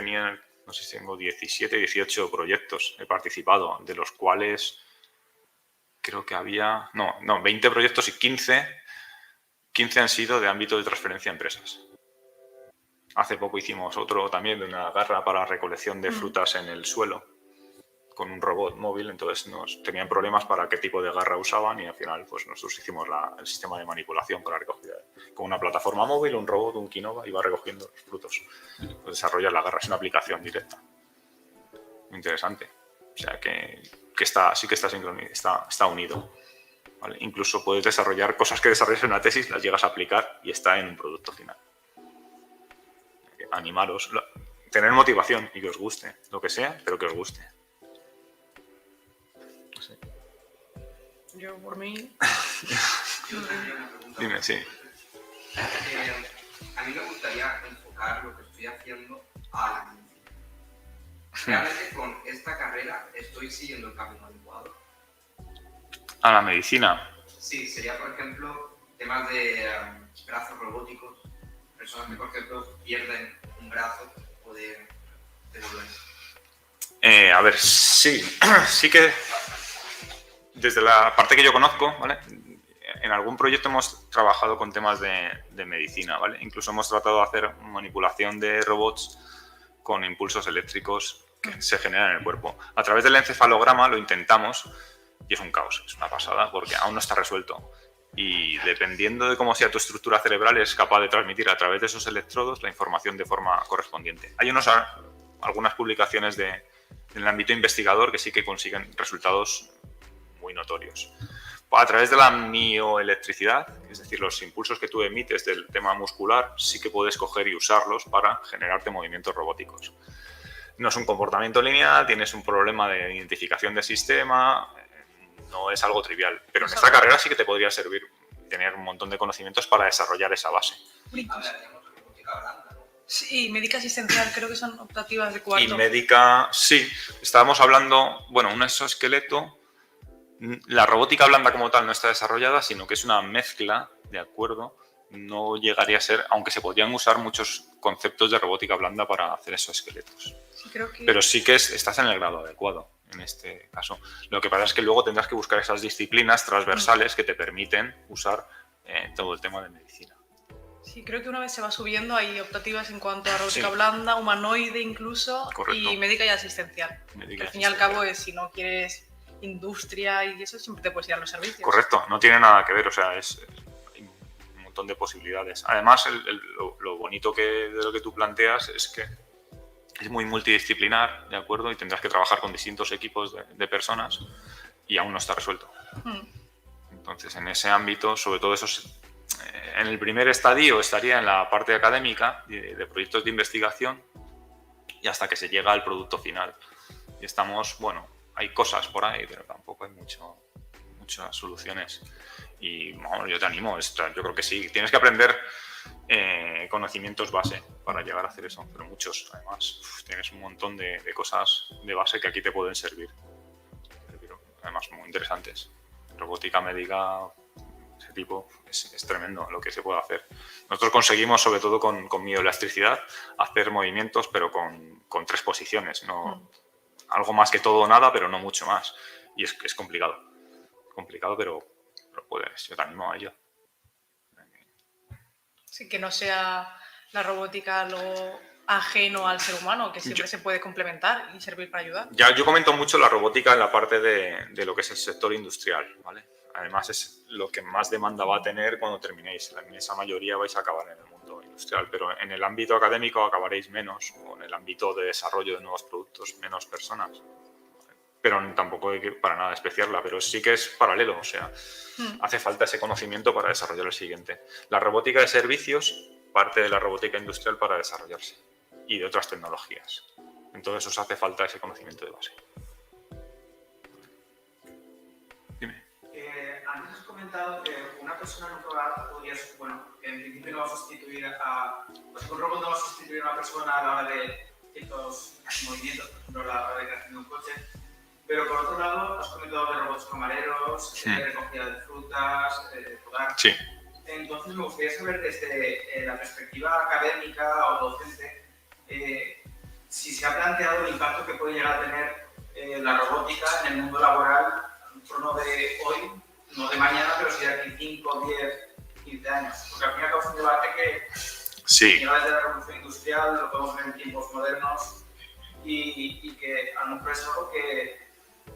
no sé si tengo 17, 18 proyectos, he participado, de los cuales creo que había, 20 proyectos y 15 han sido de ámbito de transferencia a empresas. Hace poco hicimos otro también de una garra para recolección de frutas en el suelo, con un robot móvil, entonces tenían problemas para qué tipo de garra usaban y al final pues nosotros hicimos el sistema de manipulación para recogida. Con una plataforma móvil, un robot, un Kinova, iba recogiendo los frutos. Pues desarrollar la garra, es una aplicación directa. Muy interesante. O sea que sí que está unido. ¿Vale? Incluso puedes desarrollar cosas que desarrollas en una tesis, las llegas a aplicar y está en un producto final. Animaros, tener motivación y que os guste, lo que sea, pero que os guste. Sí. Yo, por mí... Dime, sí. A mí me gustaría enfocar lo que estoy haciendo a realmente con esta carrera estoy siguiendo el camino adecuado. A la medicina. Sí, sería, por ejemplo, temas de brazos robóticos. Personas que, por ejemplo, pierden un brazo o de volver. A ver, sí que desde la parte que yo conozco, ¿vale? En algún proyecto hemos trabajado con temas de medicina, ¿vale? Incluso hemos tratado de hacer manipulación de robots con impulsos eléctricos que se generan en el cuerpo. A través del encefalograma lo intentamos y es un caos, es una pasada porque aún no está resuelto. Y dependiendo de cómo sea tu estructura cerebral, es capaz de transmitir a través de esos electrodos la información de forma correspondiente. Hay algunas publicaciones en el ámbito investigador que sí que consiguen resultados muy notorios. A través de la mioelectricidad, es decir, los impulsos que tú emites del tema muscular, sí que puedes coger y usarlos para generarte movimientos robóticos. No es un comportamiento lineal, tienes un problema de identificación de sistema, no es algo trivial, pero en esta carrera sí que te podría servir tener un montón de conocimientos para desarrollar esa base. Sí, médica asistencial, creo que son optativas de cuarto. Y médica, sí. Estábamos hablando, bueno, un exoesqueleto. La robótica blanda como tal no está desarrollada, sino que es una mezcla, ¿de acuerdo? No llegaría a ser, aunque se podrían usar muchos conceptos de robótica blanda para hacer esos esqueletos. Sí, creo que... Pero sí que estás en el grado adecuado en este caso. Lo que pasa es que luego tendrás que buscar esas disciplinas transversales que te permiten usar todo el tema de medicina. Sí, creo que una vez se va subiendo hay optativas en cuanto a robótica blanda, humanoide incluso, correcto. Y médica y asistencial. Al fin y al cabo, si no quieres industria y eso, siempre te puedes ir a los servicios. Correcto, no tiene nada que ver, o sea, hay un montón de posibilidades. Además, lo bonito de lo que tú planteas es que es muy multidisciplinar, ¿de acuerdo? Y tendrás que trabajar con distintos equipos de personas y aún no está resuelto. Entonces, en ese ámbito, sobre todo en el primer estadio estaría en la parte académica de proyectos de investigación y hasta que se llega al producto final. Y estamos, bueno, hay cosas por ahí, pero tampoco hay muchas soluciones. Y bueno, yo te animo, yo creo que sí, tienes que aprender conocimientos base para llegar a hacer eso, pero muchos, además, tienes un montón de cosas de base que aquí te pueden servir, además muy interesantes. Robótica médica, ese tipo, es tremendo lo que se puede hacer. Nosotros conseguimos, sobre todo con mioelectricidad, hacer movimientos, pero con 3 posiciones, no algo más que todo o nada, pero no mucho más. Y es complicado. Complicado, pero puedes. Yo te animo a ello. Sí, que no sea la robótica algo ajeno al ser humano, que siempre se puede complementar y servir para ayudar. Ya, yo comento mucho la robótica en la parte de lo que es el sector industrial, ¿vale? Además es lo que más demanda va a tener cuando terminéis. La inmensa mayoría vais a acabar en el mundo industrial, pero en el ámbito académico acabaréis menos, o en el ámbito de desarrollo de nuevos productos, menos personas. Pero tampoco hay que para nada despreciarla, pero sí que es paralelo, o sea, hace falta ese conocimiento para desarrollar el siguiente. La robótica de servicios parte de la robótica industrial para desarrollarse y de otras tecnologías. Entonces os hace falta ese conocimiento de base. Dime. Antes has comentado que una persona no podría, bueno, que en principio no va a sustituir un robot no va a sustituir a una persona a la hora de ciertos movimientos, por ejemplo, a la hora de creación de un coche. Pero por otro lado, has comentado de robots camareros, recogida de frutas, podar. Sí. Entonces me gustaría saber desde la perspectiva académica o docente, si se ha planteado el impacto que puede llegar a tener la robótica en el mundo laboral, no de hoy, no de mañana, pero sí de aquí 5, 10, 15 años. Porque al fin y al cabo es un debate que lleva desde la revolución industrial, lo podemos ver en tiempos modernos y que a lo mejor es algo que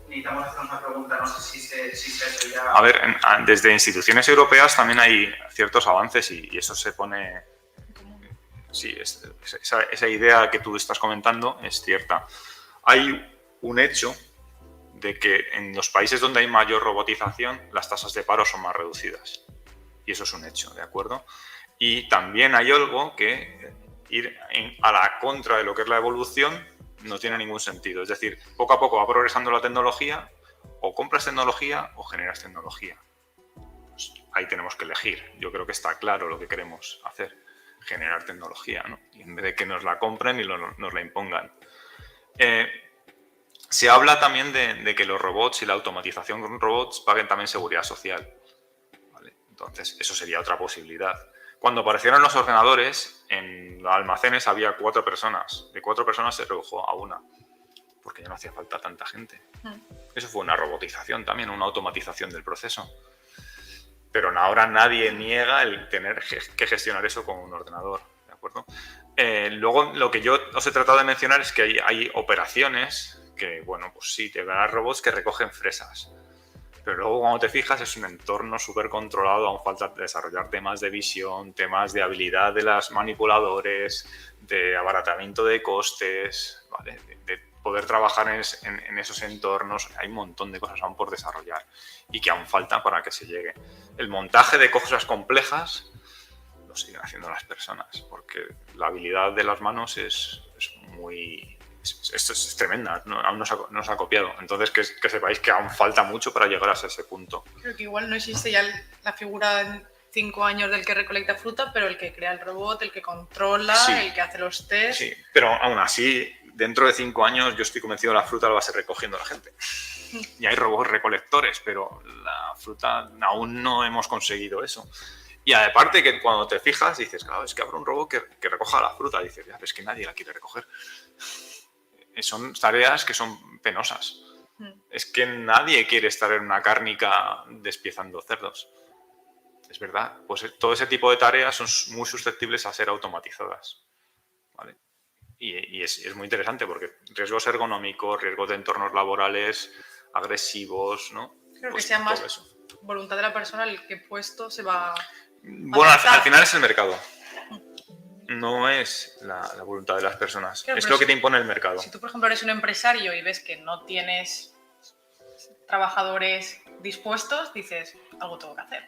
necesitamos hacer una pregunta, no sé si se ha hecho ya. A ver, desde instituciones europeas también hay ciertos avances y eso se pone... Sí, esa idea que tú estás comentando es cierta. Hay un hecho de que en los países donde hay mayor robotización las tasas de paro son más reducidas. Y eso es un hecho, ¿de acuerdo? Y también hay algo que ir a la contra de lo que es la evolución no tiene ningún sentido. Es decir, poco a poco va progresando la tecnología, o compras tecnología o generas tecnología. Pues ahí tenemos que elegir. Yo creo que está claro lo que queremos hacer, generar tecnología, ¿no? Y en vez de que nos la compren y nos la impongan. Se habla también de que los robots y la automatización con robots paguen también seguridad social. ¿Vale? Entonces, eso sería otra posibilidad. Cuando aparecieron los ordenadores, en los almacenes había 4 personas. De 4 personas se redujo a 1, porque ya no hacía falta tanta gente. Eso fue una robotización también, una automatización del proceso. Pero ahora nadie niega el tener que gestionar eso con un ordenador, ¿de acuerdo? Luego, lo que yo os he tratado de mencionar es que hay operaciones que, bueno, pues sí, te verás robots que recogen fresas. Pero luego, cuando te fijas, es un entorno súper controlado, aún falta desarrollar temas de visión, temas de habilidad de los manipuladores, de abaratamiento de costes, ¿vale? De poder trabajar en esos entornos. Hay un montón de cosas aún por desarrollar y que aún faltan para que se llegue. El montaje de cosas complejas lo siguen haciendo las personas, porque la habilidad de las manos es muy... Esto es tremenda, aún no se ha copiado. Entonces, que sepáis que aún falta mucho para llegar hasta ese punto. Creo que igual no existe ya la figura en 5 años del que recolecta fruta, pero el que crea el robot, el que controla, Sí. el que hace los test. Sí, pero aún así, dentro de 5 años, yo estoy convencido que la fruta la va a ser recogiendo la gente. Y hay robots recolectores, pero la fruta aún no hemos conseguido eso. Y aparte que cuando te fijas, dices, claro, es que habrá un robot que recoja la fruta. Dices, ya, es que nadie la quiere recoger. Son tareas que son penosas. Es que nadie quiere estar en una cárnica despiezando cerdos. Es verdad, pues todo ese tipo de tareas son muy susceptibles a ser automatizadas. ¿Vale? Y es muy interesante porque riesgos ergonómicos, riesgos de entornos laborales agresivos, ¿no? Creo Pues que sea más todo eso. voluntad de la persona el que puesto se va... Bueno, al final es el mercado. No es la voluntad de las personas. Claro, es pero lo que te impone el mercado. Si tú, por ejemplo, eres un empresario y ves que no tienes trabajadores dispuestos, dices, algo tengo que hacer.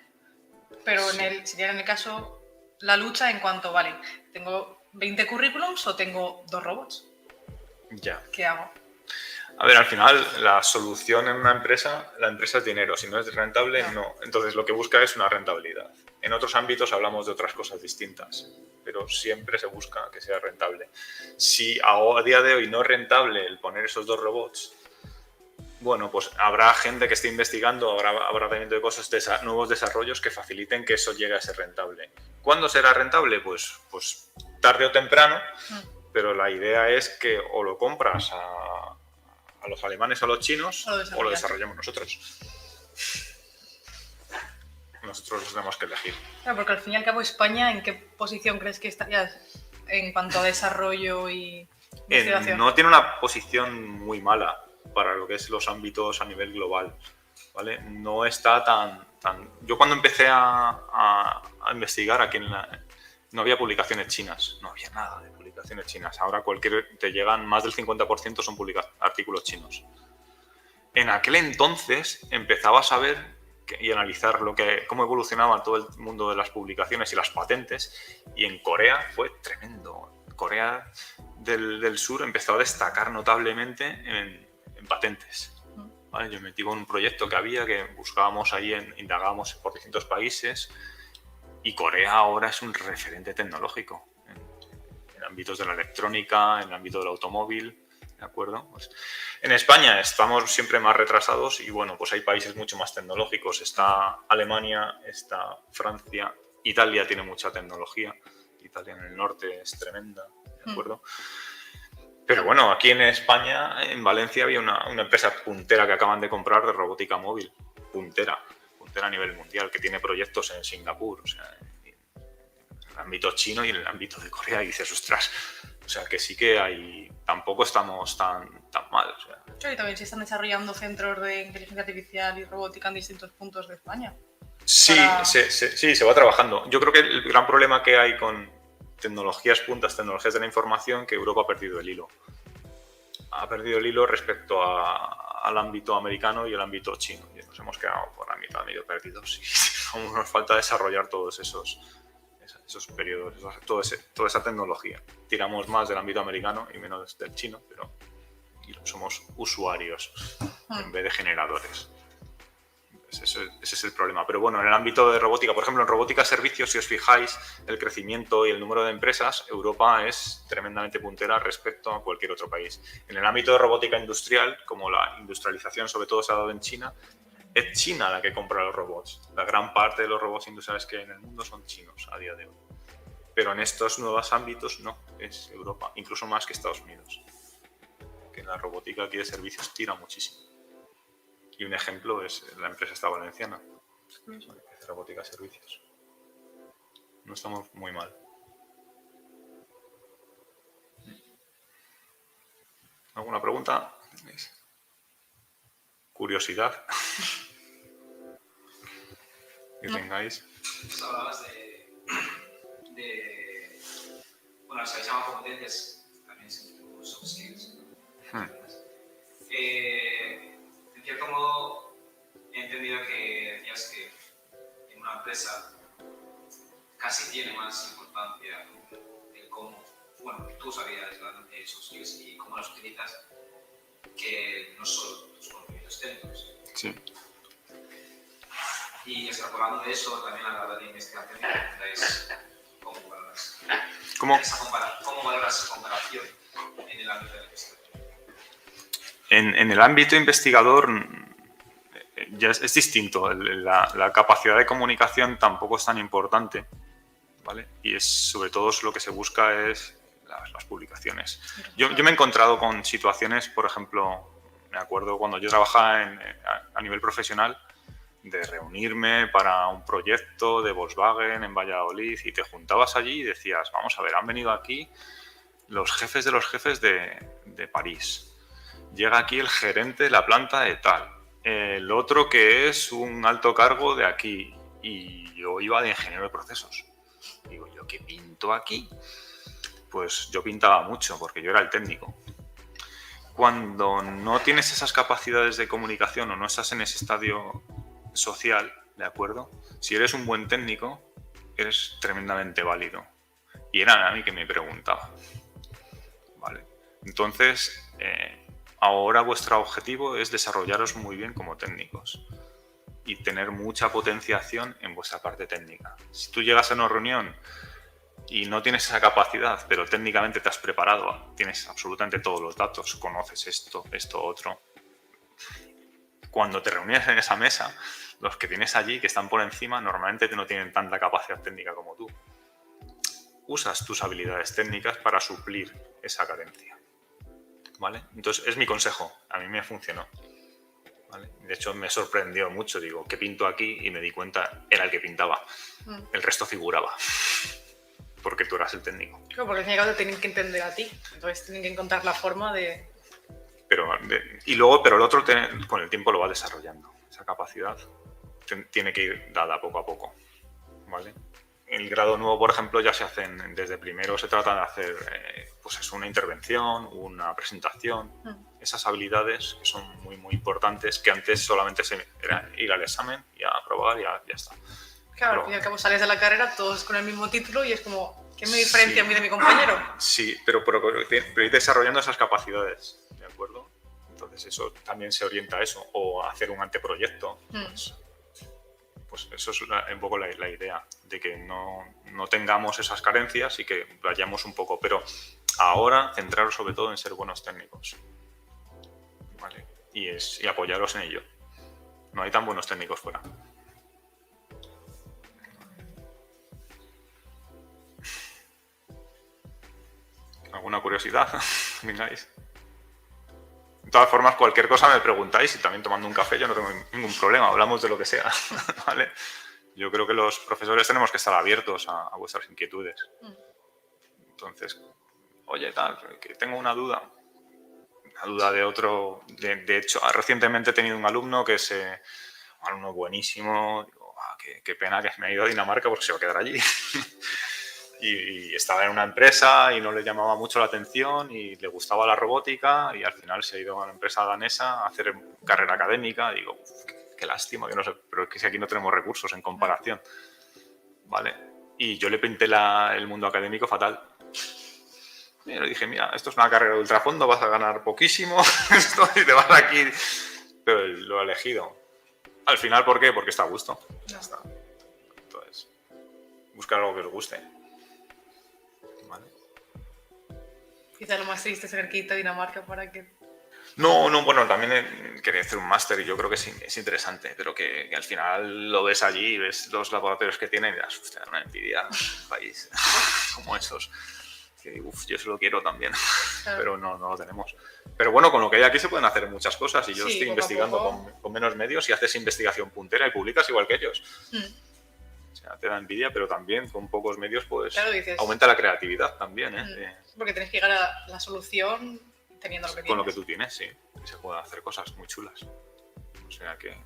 Pero Sí. sería en el caso la lucha en cuanto, vale, ¿tengo 20 currículums o tengo 2 robots? Ya. ¿Qué hago? A ver, al final, la solución en una empresa, la empresa es dinero. Si no es rentable, no. Entonces, lo que busca es una rentabilidad. En otros ámbitos hablamos de otras cosas distintas, pero siempre se busca que sea rentable. Si a día de hoy no es rentable el poner esos 2 robots, bueno, pues habrá gente que esté investigando, habrá abaratamiento de cosas, nuevos desarrollos que faciliten que eso llegue a ser rentable. ¿Cuándo será rentable? Pues tarde o temprano, pero la idea es que o lo compras a los alemanes o a los chinos o lo desarrollamos nosotros. Nosotros tenemos que elegir. Claro, porque al fin y al cabo España, ¿en qué posición crees que estaría en cuanto a desarrollo y investigación? No tiene una posición muy mala para lo que es los ámbitos a nivel global, ¿vale? No está tan... Yo cuando empecé a investigar aquí no había publicaciones chinas, no había nada de publicaciones chinas. Ahora te llegan más del 50% son artículos chinos. En aquel entonces empezabas a ver y analizar cómo evolucionaba todo el mundo de las publicaciones y las patentes, y en Corea fue tremendo. Corea del Sur empezó a destacar notablemente en patentes. ¿Vale? Yo me metí en un proyecto que había, que buscábamos ahí, indagábamos por distintos países, y Corea ahora es un referente tecnológico en ámbitos de la electrónica, en el ámbito del automóvil. ¿De acuerdo? Pues en España estamos siempre más retrasados y bueno, pues hay países mucho más tecnológicos. Está Alemania, está Francia, Italia tiene mucha tecnología. Italia en el norte es tremenda, ¿de acuerdo? Pero bueno, aquí en España, en Valencia, había una empresa puntera que acaban de comprar de robótica móvil. Puntera a nivel mundial, que tiene proyectos en Singapur, o sea, en el ámbito chino y en el ámbito de Corea, y dices, ostras, o sea, que sí que hay... Tampoco estamos tan mal. O sea. Y también se están desarrollando centros de inteligencia artificial y robótica en distintos puntos de España. Sí, se va trabajando. Yo creo que el gran problema que hay con tecnologías puntas, tecnologías de la información, que Europa ha perdido el hilo. Ha perdido el hilo respecto al ámbito americano y el ámbito chino. Y nos hemos quedado por la mitad medio perdidos. Y aún nos falta desarrollar todos esos periodos, toda esa tecnología. Tiramos más del ámbito americano y menos del chino, pero somos usuarios en vez de generadores. Ese es el problema. Pero bueno, en el ámbito de robótica, por ejemplo, en robótica servicios, si os fijáis, el crecimiento y el número de empresas, Europa es tremendamente puntera respecto a cualquier otro país. En el ámbito de robótica industrial, como la industrialización sobre todo se ha dado en China, es China la que compra los robots. La gran parte de los robots industriales que hay en el mundo son chinos a día de hoy. Pero en estos nuevos ámbitos no, es Europa, incluso más que Estados Unidos. Que la robótica aquí de servicios tira muchísimo. Y un ejemplo es la empresa esta valenciana, que hace robótica servicios. No estamos muy mal. ¿Alguna pregunta? ¿Curiosidad? Que tengáis. Hablabas bueno, se llama competencias, también soft skills. En cierto modo, he entendido que decías que en una empresa casi tiene más importancia el cómo, bueno, tus habilidades de soft skills y cómo las utilizas, que no solo tus conocimientos técnicos. Sí. Y extrapolando de eso, también a la hora de investigación, es cómo valoras esa comparación en el ámbito de la investigación. En el ámbito investigador ya es distinto. La capacidad de comunicación tampoco es tan importante, ¿vale? Y sobre todo lo que se busca es las publicaciones. Yo me he encontrado con situaciones, por ejemplo, me acuerdo cuando yo trabajaba a nivel profesional, de reunirme para un proyecto de Volkswagen en Valladolid y te juntabas allí y decías, vamos a ver, han venido aquí los jefes de los jefes de París. Llega aquí el gerente de la planta de tal, el otro que es un alto cargo de aquí y yo iba de ingeniero de procesos. Digo, ¿yo qué pinto aquí? Pues yo pintaba mucho porque yo era el técnico. Cuando no tienes esas capacidades de comunicación o no estás en ese estadio social, ¿de acuerdo? Si eres un buen técnico, eres tremendamente válido. Y era a mí que me preguntaba. ¿Vale? Entonces, ahora vuestro objetivo es desarrollaros muy bien como técnicos y tener mucha potenciación en vuestra parte técnica. Si tú llegas a una reunión y no tienes esa capacidad, pero técnicamente te has preparado, tienes absolutamente todos los datos, conoces esto, otro. Cuando te reunías en esa mesa, los que tienes allí, que están por encima, normalmente no tienen tanta capacidad técnica como tú. Usas tus habilidades técnicas para suplir esa carencia. ¿Vale? Entonces, es mi consejo. A mí me funcionó. ¿Vale? De hecho, me sorprendió mucho. Digo, ¿qué pinto aquí? Y me di cuenta, era el que pintaba. El resto figuraba. Porque tú eras el técnico. Claro, porque al fin y al cabo te tienen que entender a ti. Entonces tienen que encontrar la forma de... Pero el otro con el tiempo lo va desarrollando. Esa capacidad tiene que ir dada poco a poco. ¿Vale? El grado nuevo, por ejemplo, ya se hacen desde primero, se trata de hacer pues es una intervención, una presentación, esas habilidades que son muy, muy importantes, que antes solamente era ir al examen y a aprobar y ya está. Claro, al fin y al cabo sales de la carrera todos con el mismo título y es como, ¿qué me diferencia a mí de mi compañero? Sí, pero ir desarrollando esas capacidades, ¿de acuerdo? Entonces eso también se orienta a eso, o a hacer un anteproyecto. Pues eso es un poco la idea, de que no tengamos esas carencias y que vayamos un poco, pero ahora centraros sobre todo en ser buenos técnicos, ¿vale? Y apoyaros en ello. No hay tan buenos técnicos fuera. ¿Alguna curiosidad? Vengáis. De todas formas, cualquier cosa me preguntáis y también tomando un café yo no tengo ningún problema, hablamos de lo que sea, ¿vale? Yo creo que los profesores tenemos que estar abiertos a vuestras inquietudes. Entonces, oye, tal, que tengo una duda de otro... De hecho, recientemente he tenido un alumno que un alumno buenísimo, digo, qué pena que me ha ido a Dinamarca porque se va a quedar allí. Y estaba en una empresa y no le llamaba mucho la atención y le gustaba la robótica y al final se ha ido a una empresa danesa a hacer carrera académica. Digo, qué lástima, que no sé, pero es que aquí no tenemos recursos en comparación. ¿Vale? Y yo le pinté el mundo académico fatal. Y le dije, mira, esto es una carrera de ultrafondo, vas a ganar poquísimo, y te vas aquí. Pero lo he elegido. Al final, ¿por qué? Porque está a gusto. Ya está. Entonces, buscar algo que os guste. ¿Vale? Quizá lo más triste es tener que irte a Dinamarca para que... No, bueno, también quería hacer un máster y yo creo que es interesante, pero que al final lo ves allí, ves los laboratorios que tienen y das, hostia, una envidia un país como esos. Que, yo se lo quiero también, claro. Pero no lo tenemos. Pero bueno, con lo que hay aquí se pueden hacer muchas cosas y yo estoy investigando con menos medios y haces investigación puntera y publicas igual que ellos. O sea, te da envidia, pero también con pocos medios pues claro, aumenta la creatividad también. Porque tienes que llegar a la solución teniendo lo que tienes. Con lo que tú tienes, sí. Y se pueden hacer cosas muy chulas. O sea que...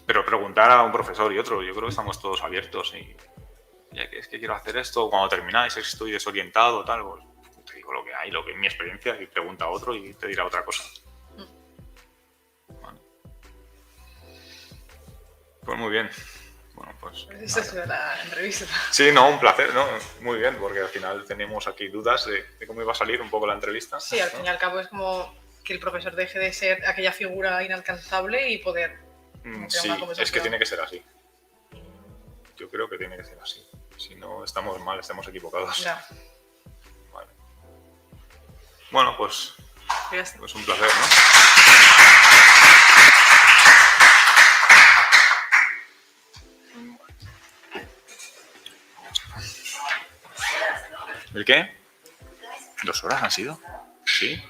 Pero preguntar a un profesor y otro, yo creo que estamos todos abiertos y... Ya que es que quiero hacer esto, cuando termináis estoy desorientado, tal, pues te digo lo que hay, lo que es mi experiencia y pregunta a otro y te dirá otra cosa. Vale. Pues muy bien. Bueno, pues... Esa es la entrevista. Sí, no, un placer, ¿no? Muy bien, porque al final tenemos aquí dudas de cómo iba a salir un poco la entrevista. Sí, al fin y al cabo es como que el profesor deje de ser aquella figura inalcanzable y poder... Sí, es que tiene que ser así. Yo creo que tiene que ser así. Si no, estamos mal, estamos equivocados. Ya. Vale. Bueno, pues un placer, ¿no? ¿El qué? 2 horas han sido. ¿Sí?